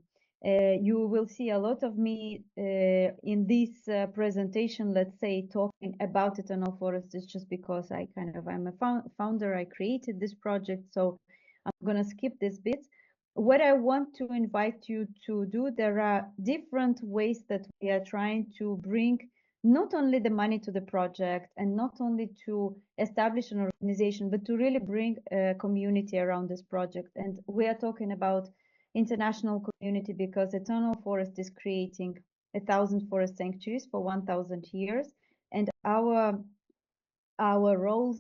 A: You will see a lot of me in this presentation, let's say, talking about Eternal Forest. It's just because I'm a founder, I created this project, so I'm gonna skip this bit. What I want to invite you to do, there are different ways that we are trying to bring not only the money to the project and not only to establish an organization, but to really bring a community around this project. And we are talking about international community, because Eternal Forest is creating 1,000 forest sanctuaries for 1,000 years, and our role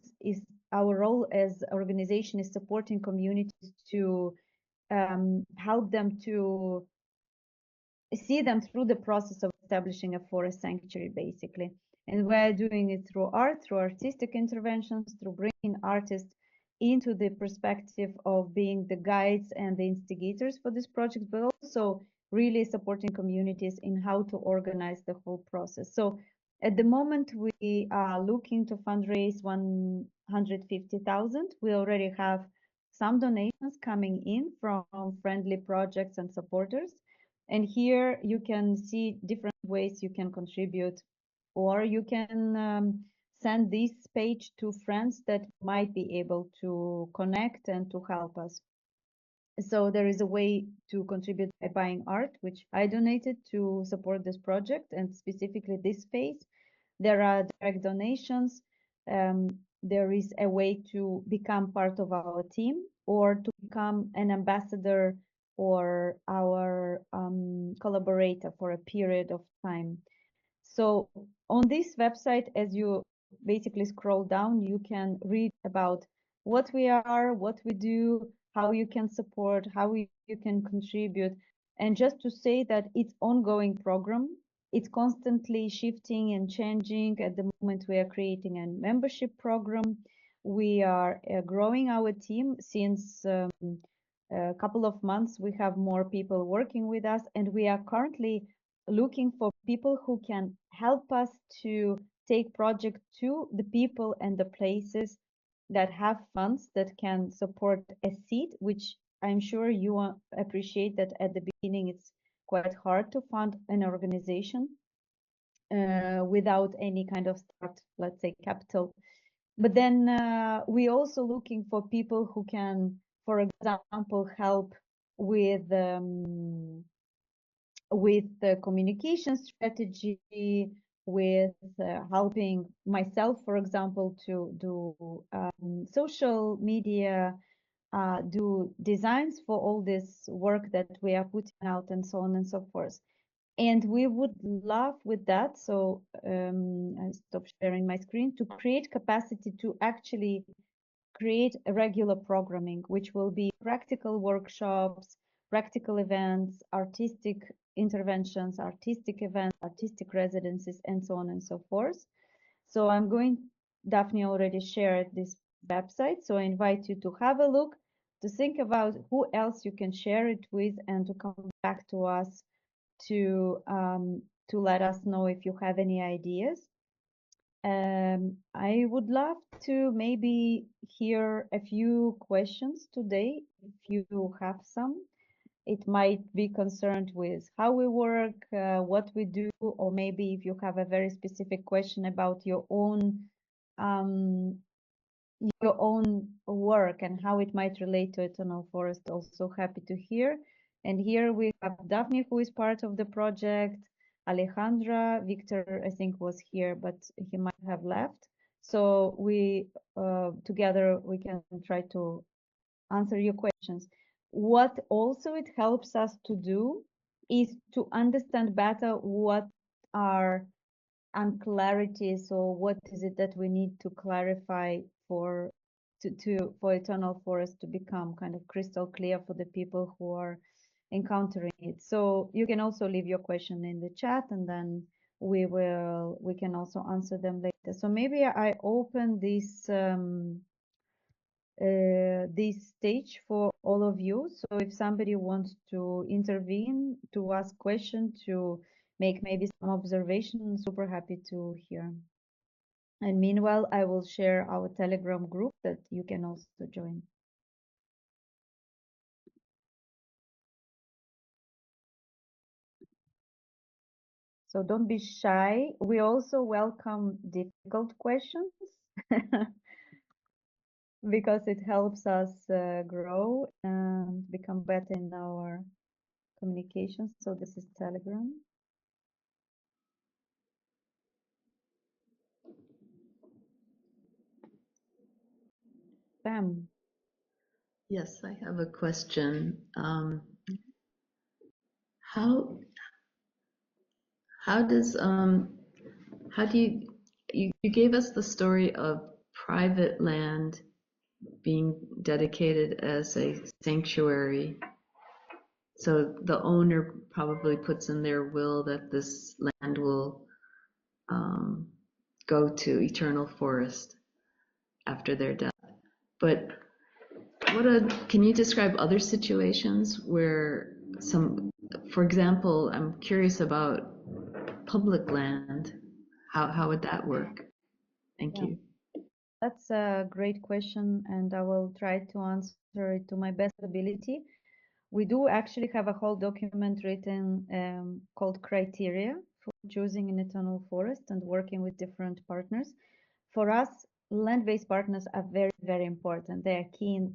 A: as organization is supporting communities to help them to see them through the process of establishing a forest sanctuary, basically. And we're doing it through art, through artistic interventions, through bringing artists into the perspective of being the guides and the instigators for this project, but also really supporting communities in how to organize the whole process. So at the moment, we are looking to fundraise 150,000. We already have some donations coming in from friendly projects and supporters. And here you can see different ways you can contribute, or you can send this page to friends that might be able to connect and to help us. So there is a way to contribute by buying art, which I donated to support this project, and specifically this phase. There are direct donations. There is a way to become part of our team, or to become an ambassador or our collaborator for a period of time. So on this website, as you basically scroll down, you can read about what we are, what we do, how you can support, how you can contribute. And just to say that it's ongoing program. It's constantly shifting and changing. At the moment, we are creating a membership program. We are growing our team. Since a couple of months, we have more people working with us, and we are currently looking for people who can help us to take project to the people and the places that have funds that can support a seed, which I'm sure you appreciate that at the beginning it's quite hard to fund an organization without any kind of start, let's say, capital. But then we're also looking for people who can, for example, help with the communication strategy, with helping myself, for example, to do social media, do designs for all this work that we are putting out, and so on and so forth. And we would love with that, so I stop sharing my screen, to create capacity to actually create a regular programming, which will be practical workshops, practical events, artistic interventions, artistic events, artistic residencies, and so on and so forth. So I'm going, Daphne already shared this website, so I invite you to have a look, to think about who else you can share it with, and to come back to us to let us know if you have any ideas. I would love to maybe hear a few questions today, if you have some. It might be concerned with how we work, what we do, or maybe if you have a very specific question about your own work and how it might relate to Eternal Forest, also happy to hear. And here we have Daphne, who is part of the project, Alejandra, Victor, I think, was here, but he might have left. So we, together, we can try to answer your questions. What also it helps us to do is to understand better what are unclarities, or what is it that we need to clarify for Eternal Forest to become kind of crystal clear for the people who are encountering it. So you can also leave your question in the chat, and then we can also answer them later. So maybe I open this this stage for all of you. So if somebody wants to intervene, to ask question, to make maybe some observation, super happy to hear. And meanwhile, I will share our Telegram group that you can also join. So don't be shy. We also welcome difficult questions because it helps us grow and become better in our communication. So this is Telegram. Pam.
B: Yes, I have a question. How does how do you gave us the story of private land being dedicated as a sanctuary. So the owner probably puts in their will that this land will go to Eternal Forest after their death. But can you describe other situations where for example, I'm curious about public land. How would that work? Thank you.
A: That's a great question, and I will try to answer it to my best ability. We do actually have a whole document written called Criteria for choosing an Eternal Forest and working with different partners. For us, land-based partners are very, very important. They are key in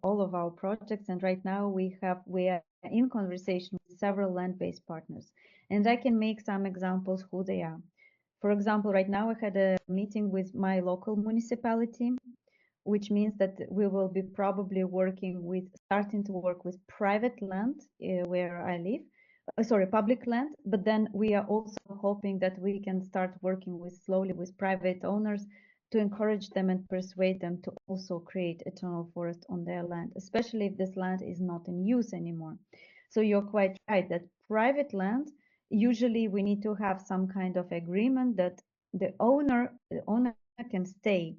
A: all of our projects, and right now we are in conversation with several land-based partners. And I can make some examples who they are. For example, right now I had a meeting with my local municipality, which means that we will be probably starting to work with private land where I live, public land, but then we are also hoping that we can start working slowly with private owners to encourage them and persuade them to also create Eternal Forest on their land, especially if this land is not in use anymore. So you're quite right that private land, usually we need to have some kind of agreement that the owner can stay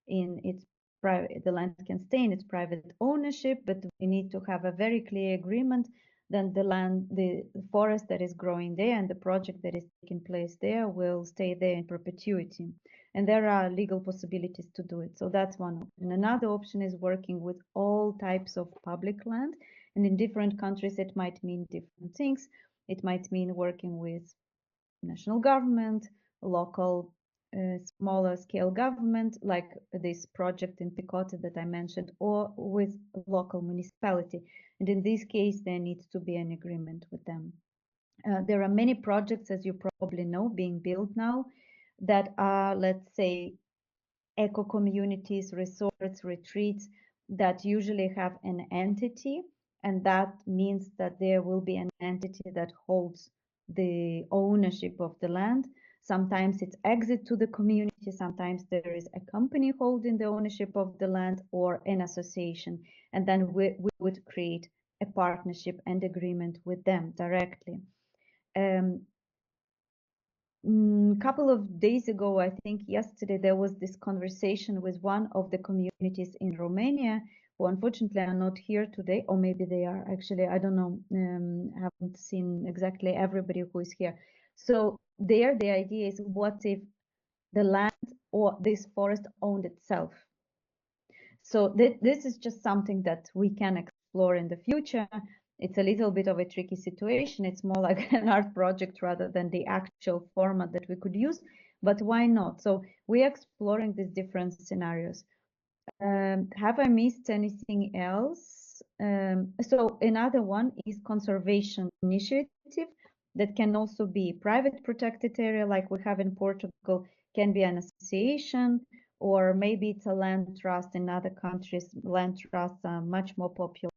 A: in its the land can stay in its private ownership, but we need to have a very clear agreement that the forest that is growing there and the project that is taking place there will stay there in perpetuity. And there are legal possibilities to do it. So that's one option. Another option is working with all types of public land. And in different countries, it might mean different things. It might mean working with national government, local smaller scale government, like this project in Picote that I mentioned, or with local municipality. And in this case, there needs to be an agreement with them. There are many projects, as you probably know, being built now that are, let's say, eco communities, resorts, retreats that usually have an entity, and that means that there will be an entity that holds the ownership of the land. Sometimes it's exit to the community, sometimes there is a company holding the ownership of the land or an association, and then we would create a partnership and agreement with them directly. Couple of days ago, I think yesterday, there was this conversation with one of the communities in Romania, who unfortunately are not here today, or maybe they are actually, I don't know, haven't seen exactly everybody who is here. So there, the idea is, what if the land or this forest owned itself? So this is just something that we can explore in the future. It's a little bit of a tricky situation. It's more like an art project rather than the actual format that we could use, but why not? So we're exploring these different scenarios. Have I missed anything else? So another one is conservation initiative that can also be private protected area like we have in Portugal, can be an association, or maybe it's a land trust. In other countries, land trusts are much more popular.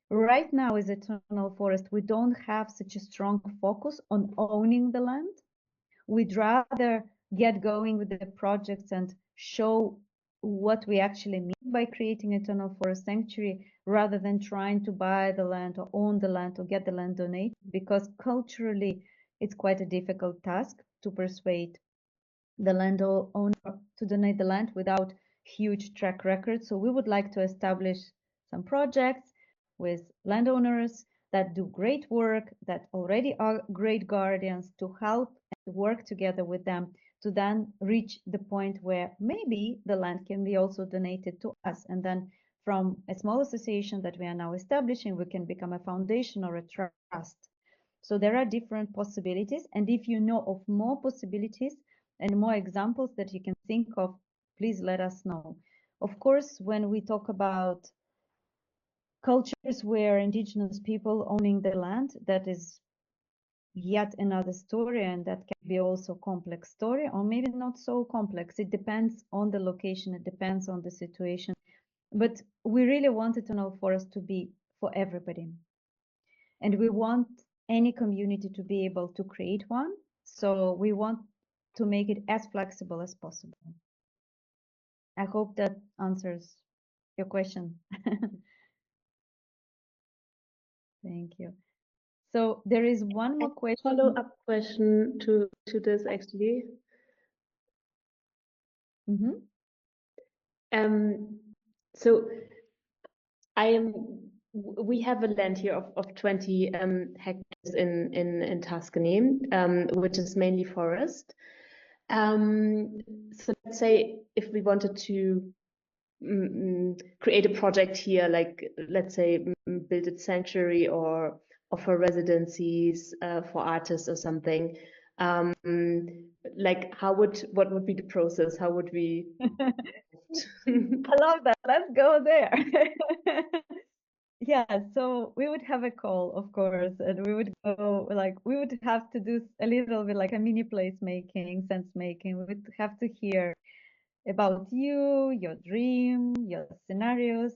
A: Right now, as Eternal Forest, we don't have such a strong focus on owning the land. We'd rather get going with the projects and show what we actually mean by creating Eternal Forest Sanctuary, rather than trying to buy the land or own the land or get the land donated, because culturally it's quite a difficult task to persuade the landowner to donate the land without huge track record. So we would like to establish some projects with landowners that do great work, that already are great guardians, to help and work together with them to then reach the point where maybe the land can be also donated to us. And then from a small association that we are now establishing, we can become a foundation or a trust. So there are different possibilities. And if you know of more possibilities and more examples that you can think of, please let us know. Of course, when we talk about cultures where indigenous people owning the land, that is yet another story, and that can be also a complex story, or maybe not so complex. It depends on the location, it depends on the situation. But we really want Eternal Forest to be for everybody. And we want any community to be able to create one. So we want to make it as flexible as possible. I hope that answers your question. Thank you. So there is one more question.
D: Follow-up question to this actually.
A: Mm-hmm.
D: So we have a land here of 20 hectares in Tuscany, which is mainly forest. So let's say if we wanted to create a project here, like let's say build a sanctuary or offer residencies for artists or something, like what would be the process? How would we?
A: I love that. Let's go there. Yeah, so we would have a call, of course, and we would go, like, we would have to do a little bit like a mini place making, sense making. We would have to hear about you, your dream, your scenarios.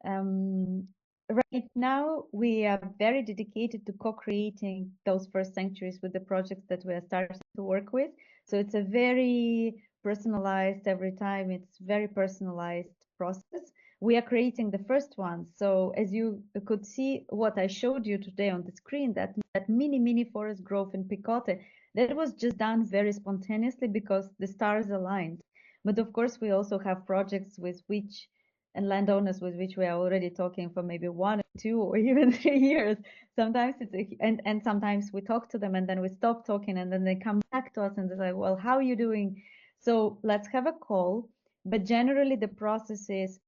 A: Right now, we are very dedicated to co-creating those first sanctuaries with the projects that we are starting to work with. So it's a very personalized, every time it's very personalized process. We are creating the first one. So as you could see, what I showed you today on the screen, that mini forest grove in Picote, that was just done very spontaneously because the stars aligned. But of course, we also have projects with which, and landowners with which we are already talking for maybe 1 or 2 or even 3 years. Sometimes and sometimes we talk to them and then we stop talking and then they come back to us and they're like, well, how are you doing? So let's have a call. But generally, the process is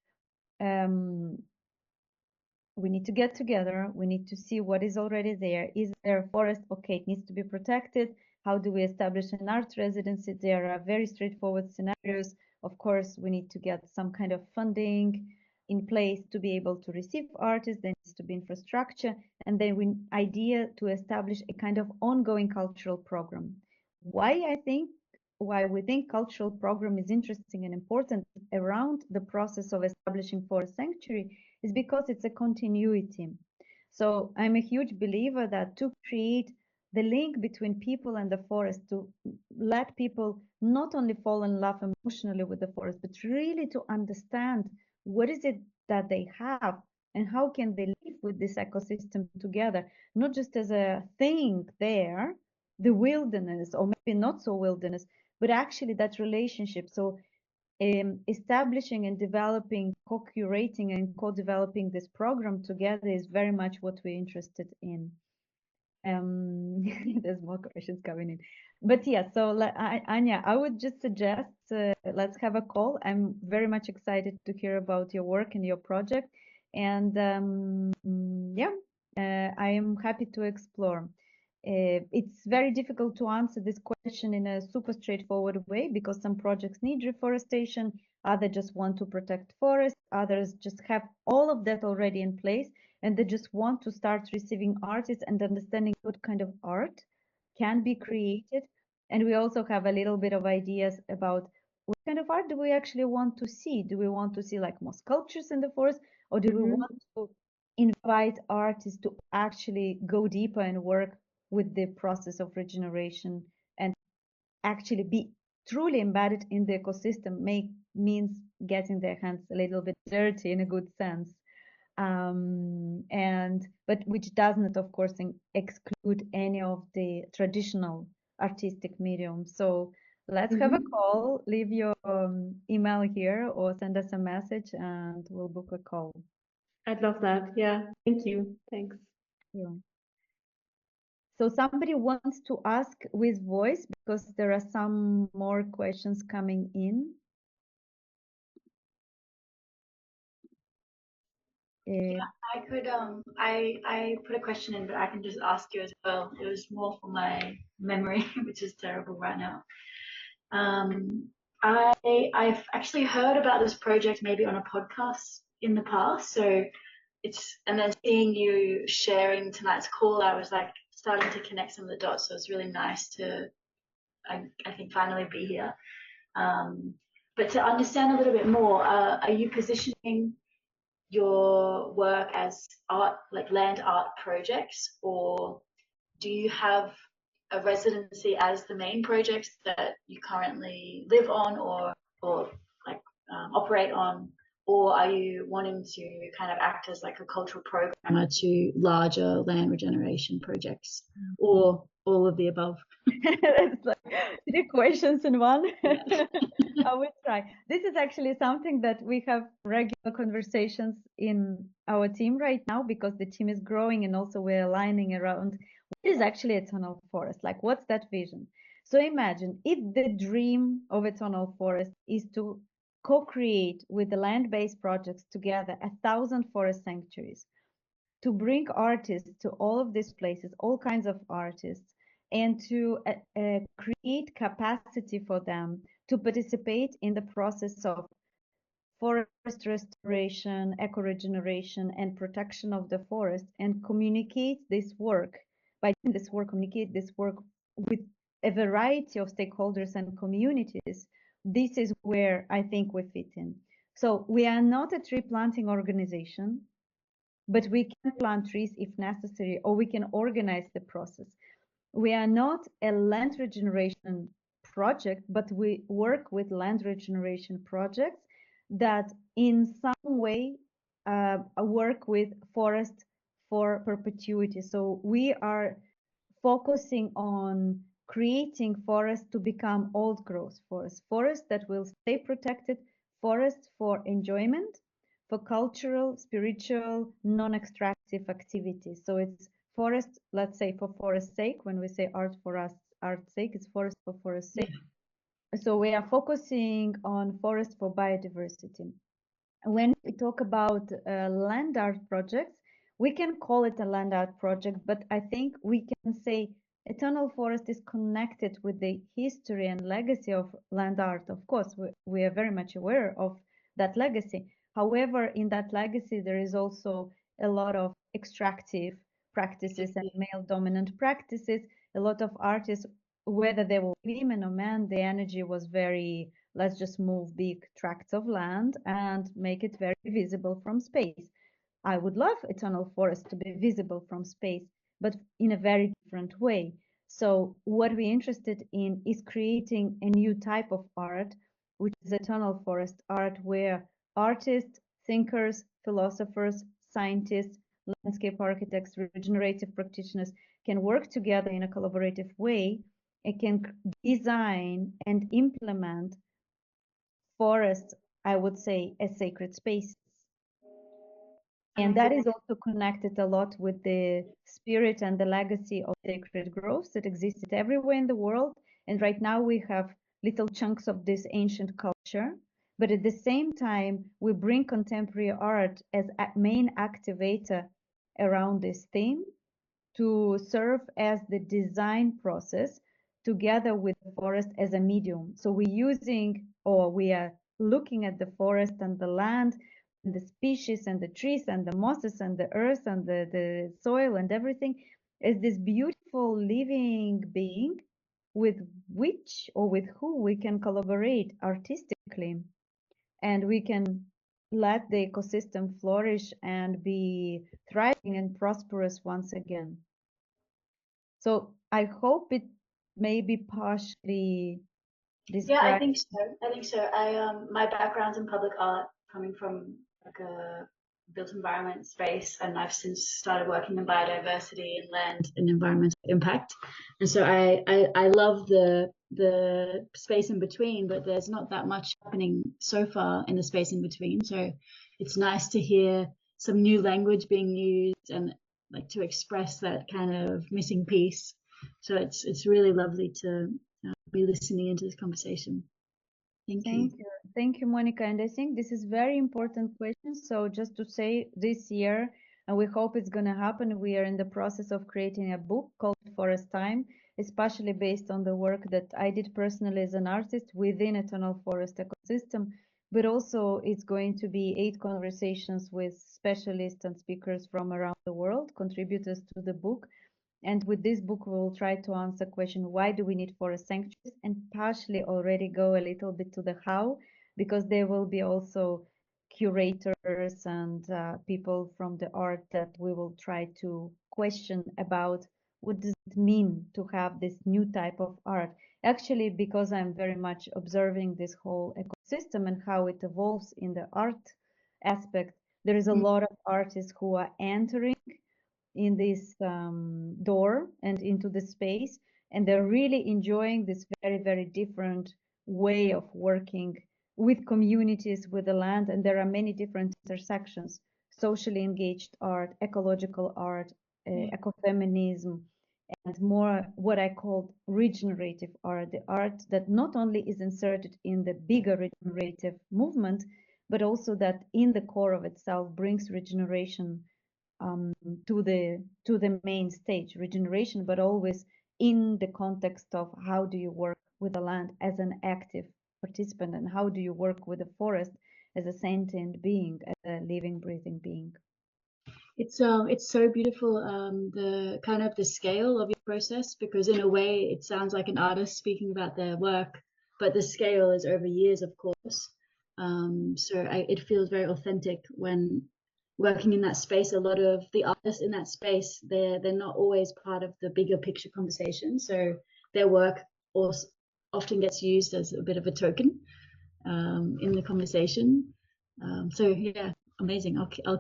A: we need to get together. We need to see what is already there. Is there a forest? Okay, it needs to be protected. How do we establish an art residency? There are very straightforward scenarios. Of course, we need to get some kind of funding in place to be able to receive artists. There needs to be infrastructure. And then we idea to establish a kind of ongoing cultural program. Why we think cultural program is interesting and important around the process of establishing forest sanctuary is because it's a continuity. So I'm a huge believer that to create the link between people and the forest, to let people not only fall in love emotionally with the forest, but really to understand what is it that they have and how can they live with this ecosystem together, not just as a thing there, the wilderness, or maybe not so wilderness, but actually that relationship. So establishing and developing, co-curating and co-developing this program together is very much what we're interested in. There's more questions coming in. But yeah, so Anya, I would just suggest let's have a call. I'm very much excited to hear about your work and your project. And yeah, I am happy to explore. It's very difficult to answer this question in a super straightforward way because some projects need reforestation, others just want to protect forests, others just have all of that already in place and they just want to start receiving artists and understanding what kind of art can be created. And we also have a little bit of ideas about what kind of art do we actually want to see? Do we want to see like more sculptures in the forest, or do we want to invite artists to actually go deeper and work with the process of regeneration and actually be truly embedded in the ecosystem? Means getting their hands a little bit dirty in a good sense, but which doesn't, of course, exclude any of the traditional artistic mediums. So let's have a call. Leave your email here or send us a message, and we'll book a call.
D: I'd love that. Yeah, thank you. Thanks.
A: Yeah. So somebody wants to ask with voice because there are some more questions coming in.
J: I could I put a question in, but I can just ask you as well. It was more for my memory, which is terrible right now. I've actually heard about this project maybe on a podcast in the past. So and then seeing you sharing tonight's call, I was like starting to connect some of the dots. So it's really nice to I think finally be here. But to understand a little bit more, are you positioning your work as art, like land art projects, or do you have a residency as the main project that you currently live on or like operate on, or are you wanting to kind of act as like a cultural programmer to larger land regeneration projects, or all of the above?
A: It's like 3 questions in one. I will try. This is actually something that we have regular conversations in our team right now because the team is growing and also we're aligning around what is actually eternal forest, like what's that vision. So imagine if the dream of eternal forest is to co-create with the land-based projects together 1,000 forest sanctuaries, to bring artists to all of these places, all kinds of artists, and to create capacity for them to participate in the process of forest restoration, eco-regeneration, and protection of the forest, and communicate this work, by doing this work, communicate this work with a variety of stakeholders and communities. This is where I think we fit in. So we are not a tree planting organization, but we can plant trees if necessary, or we can organize the process. We are not a land regeneration project, but we work with land regeneration projects that in some way work with forest for perpetuity. So we are focusing on creating forests to become old growth forests, forests that will stay protected, forests for enjoyment, for cultural, spiritual, non-extractive activities. So it's forest, let's say for forest's sake, when we say art for us, art's sake, it's forest for forest's sake. So we are focusing on forest for biodiversity. When we talk about land art projects, we can call it a land art project, but I think we can say Eternal Forest is connected with the history and legacy of land art. Of course, we are very much aware of that legacy. However, in that legacy, there is also a lot of extractive practices and male dominant practices. A lot of artists, whether they were women or men, the energy was very, let's just move big tracts of land and make it very visible from space. I would love Eternal Forest to be visible from space, but in a very different way. So what we're interested in is creating a new type of art, which is Eternal Forest art, where artists, thinkers, philosophers, scientists, landscape architects, regenerative practitioners can work together in a collaborative way and can design and implement forests, I would say, as sacred spaces. And that is also connected a lot with the spirit and the legacy of sacred groves that existed everywhere in the world. And right now we have little chunks of this ancient culture. But at the same time, we bring contemporary art as a main activator around this theme to serve as the design process together with the forest as a medium. So we're using, or we are looking at the forest and the land and the species and the trees and the mosses and the earth and the soil and everything as this beautiful living being with which or with who we can collaborate artistically, and we can let the ecosystem flourish and be thriving and prosperous once again. So I hope it may be partially
J: Yeah, I
A: described.
J: think so. I think so. My background's in public art, coming from like a built environment space, and I've since started working in biodiversity and land and environmental impact. And so I love the space in between, but there's not that much happening so far in the space in between. So it's nice to hear some new language being used and like to express that kind of missing piece. So it's really lovely to be listening into this conversation. Thank you.
A: Thank you, Monica. And I think this is very important question. So just to say, this year, and we hope it's going to happen, we are in the process of creating a book called Forest Time, especially based on the work that I did personally as an artist within Eternal Forest ecosystem. But also it's going to be 8 conversations with specialists and speakers from around the world, contributors to the book. And with this book, we will try to answer the question, why do we need forest sanctuaries? And partially already go a little bit to the how, because there will be also curators and people from the art that we will try to question about what does it mean to have this new type of art. Actually, because I'm very much observing this whole ecosystem and how it evolves in the art aspect, there is a lot of artists who are entering in this door and into the space, and they're really enjoying this very, very different way of working with communities, with the land. And there are many different intersections: socially engaged art, ecological art, ecofeminism, and more what I call regenerative art, the art that not only is inserted in the bigger regenerative movement, but also that in the core of itself brings regeneration to the main stage, regeneration, but always in the context of how do you work with the land as an active participant, and how do you work with the forest as a sentient being, as a living, breathing being.
J: It's so beautiful, the kind of the scale of your process, because in a way it sounds like an artist speaking about their work, but the scale is over years, of course. It feels very authentic when working in that space. A lot of the artists in that space, they're not always part of the bigger picture conversation. So their work also often gets used as a bit of a token in the conversation. So yeah, amazing. I'll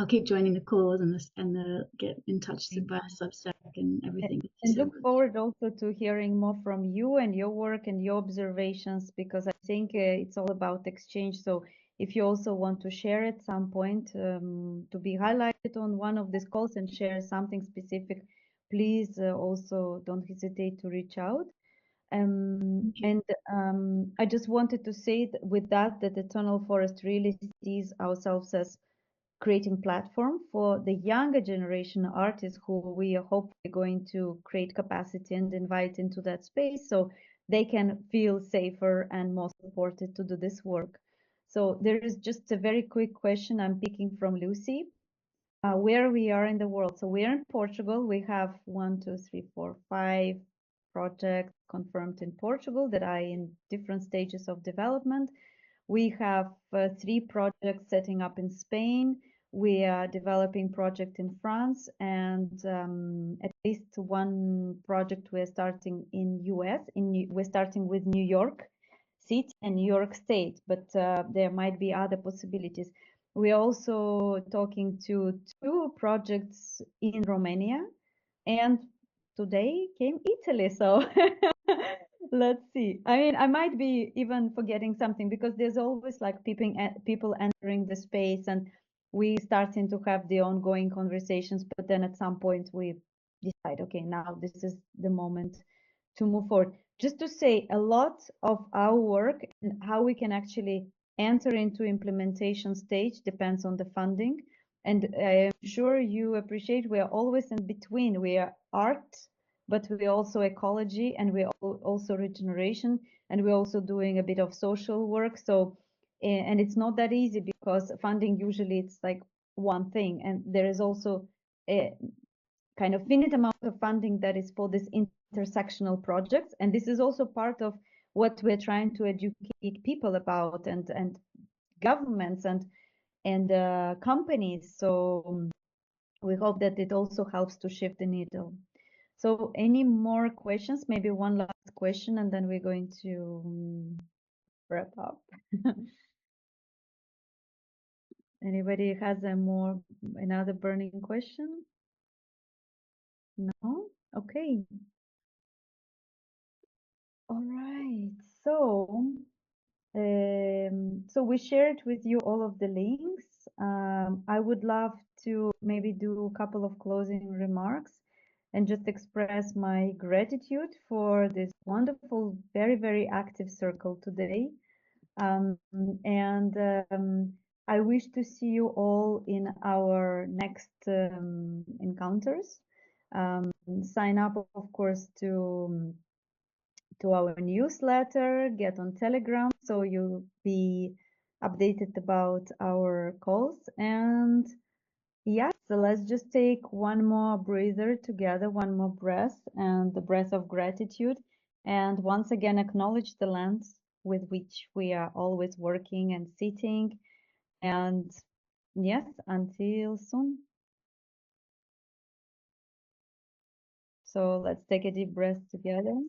J: keep joining the calls and get in touch via Substack and everything.
A: And look forward also to hearing more from you and your work and your observations, because I think it's all about exchange. So if you also want to share at some point to be highlighted on one of these calls and share something specific, please also don't hesitate to reach out. And I just wanted to say with that Eternal Forest really sees ourselves as creating platform for the younger generation artists who we are hopefully going to create capacity and invite into that space so they can feel safer and more supported to do this work. So there is just a very quick question I'm picking from Lucy. Where we are in the world. So we're in Portugal. We have 1, 2, 3, 4, 5 projects confirmed in Portugal that are in different stages of development. We have 3 projects setting up in Spain. We are developing project in France, and at least 1 project we're starting in US. We're starting with New York City and New York State, but there might be other possibilities. We're also talking to 2 projects in Romania, and today came Italy. So let's see. I mean, I might be even forgetting something because there's always like people entering the space and we starting to have the ongoing conversations. But then at some point we decide, okay, now this is the moment to move forward. Just to say, a lot of our work and how we can actually enter into implementation stage depends on the funding. And I'm sure you appreciate we are always in between. We are art, but we're also ecology, and we're also regeneration, and we're also doing a bit of social work. So, and it's not that easy because funding usually it's like one thing, and there is also a kind of finite amount of funding that is for this intersectional projects, and this is also part of what we're trying to educate people about, and governments and companies. So we hope that it also helps to shift the needle. So any more questions? Maybe one last question, and then we're going to wrap up. Anybody has another burning question? No? Okay. All right. So we shared with you all of the links. I would love to maybe do a couple of closing remarks and just express my gratitude for this wonderful, very, very active circle today. And I wish to see you all in our next encounters. Sign up, of course, to our newsletter, get on Telegram so you'll be updated about our calls. And yes, so let's just take one more breather together, one more breath, and the breath of gratitude. And once again, acknowledge the lands with which we are always working and sitting. And yes, until soon. So let's take a deep breath together.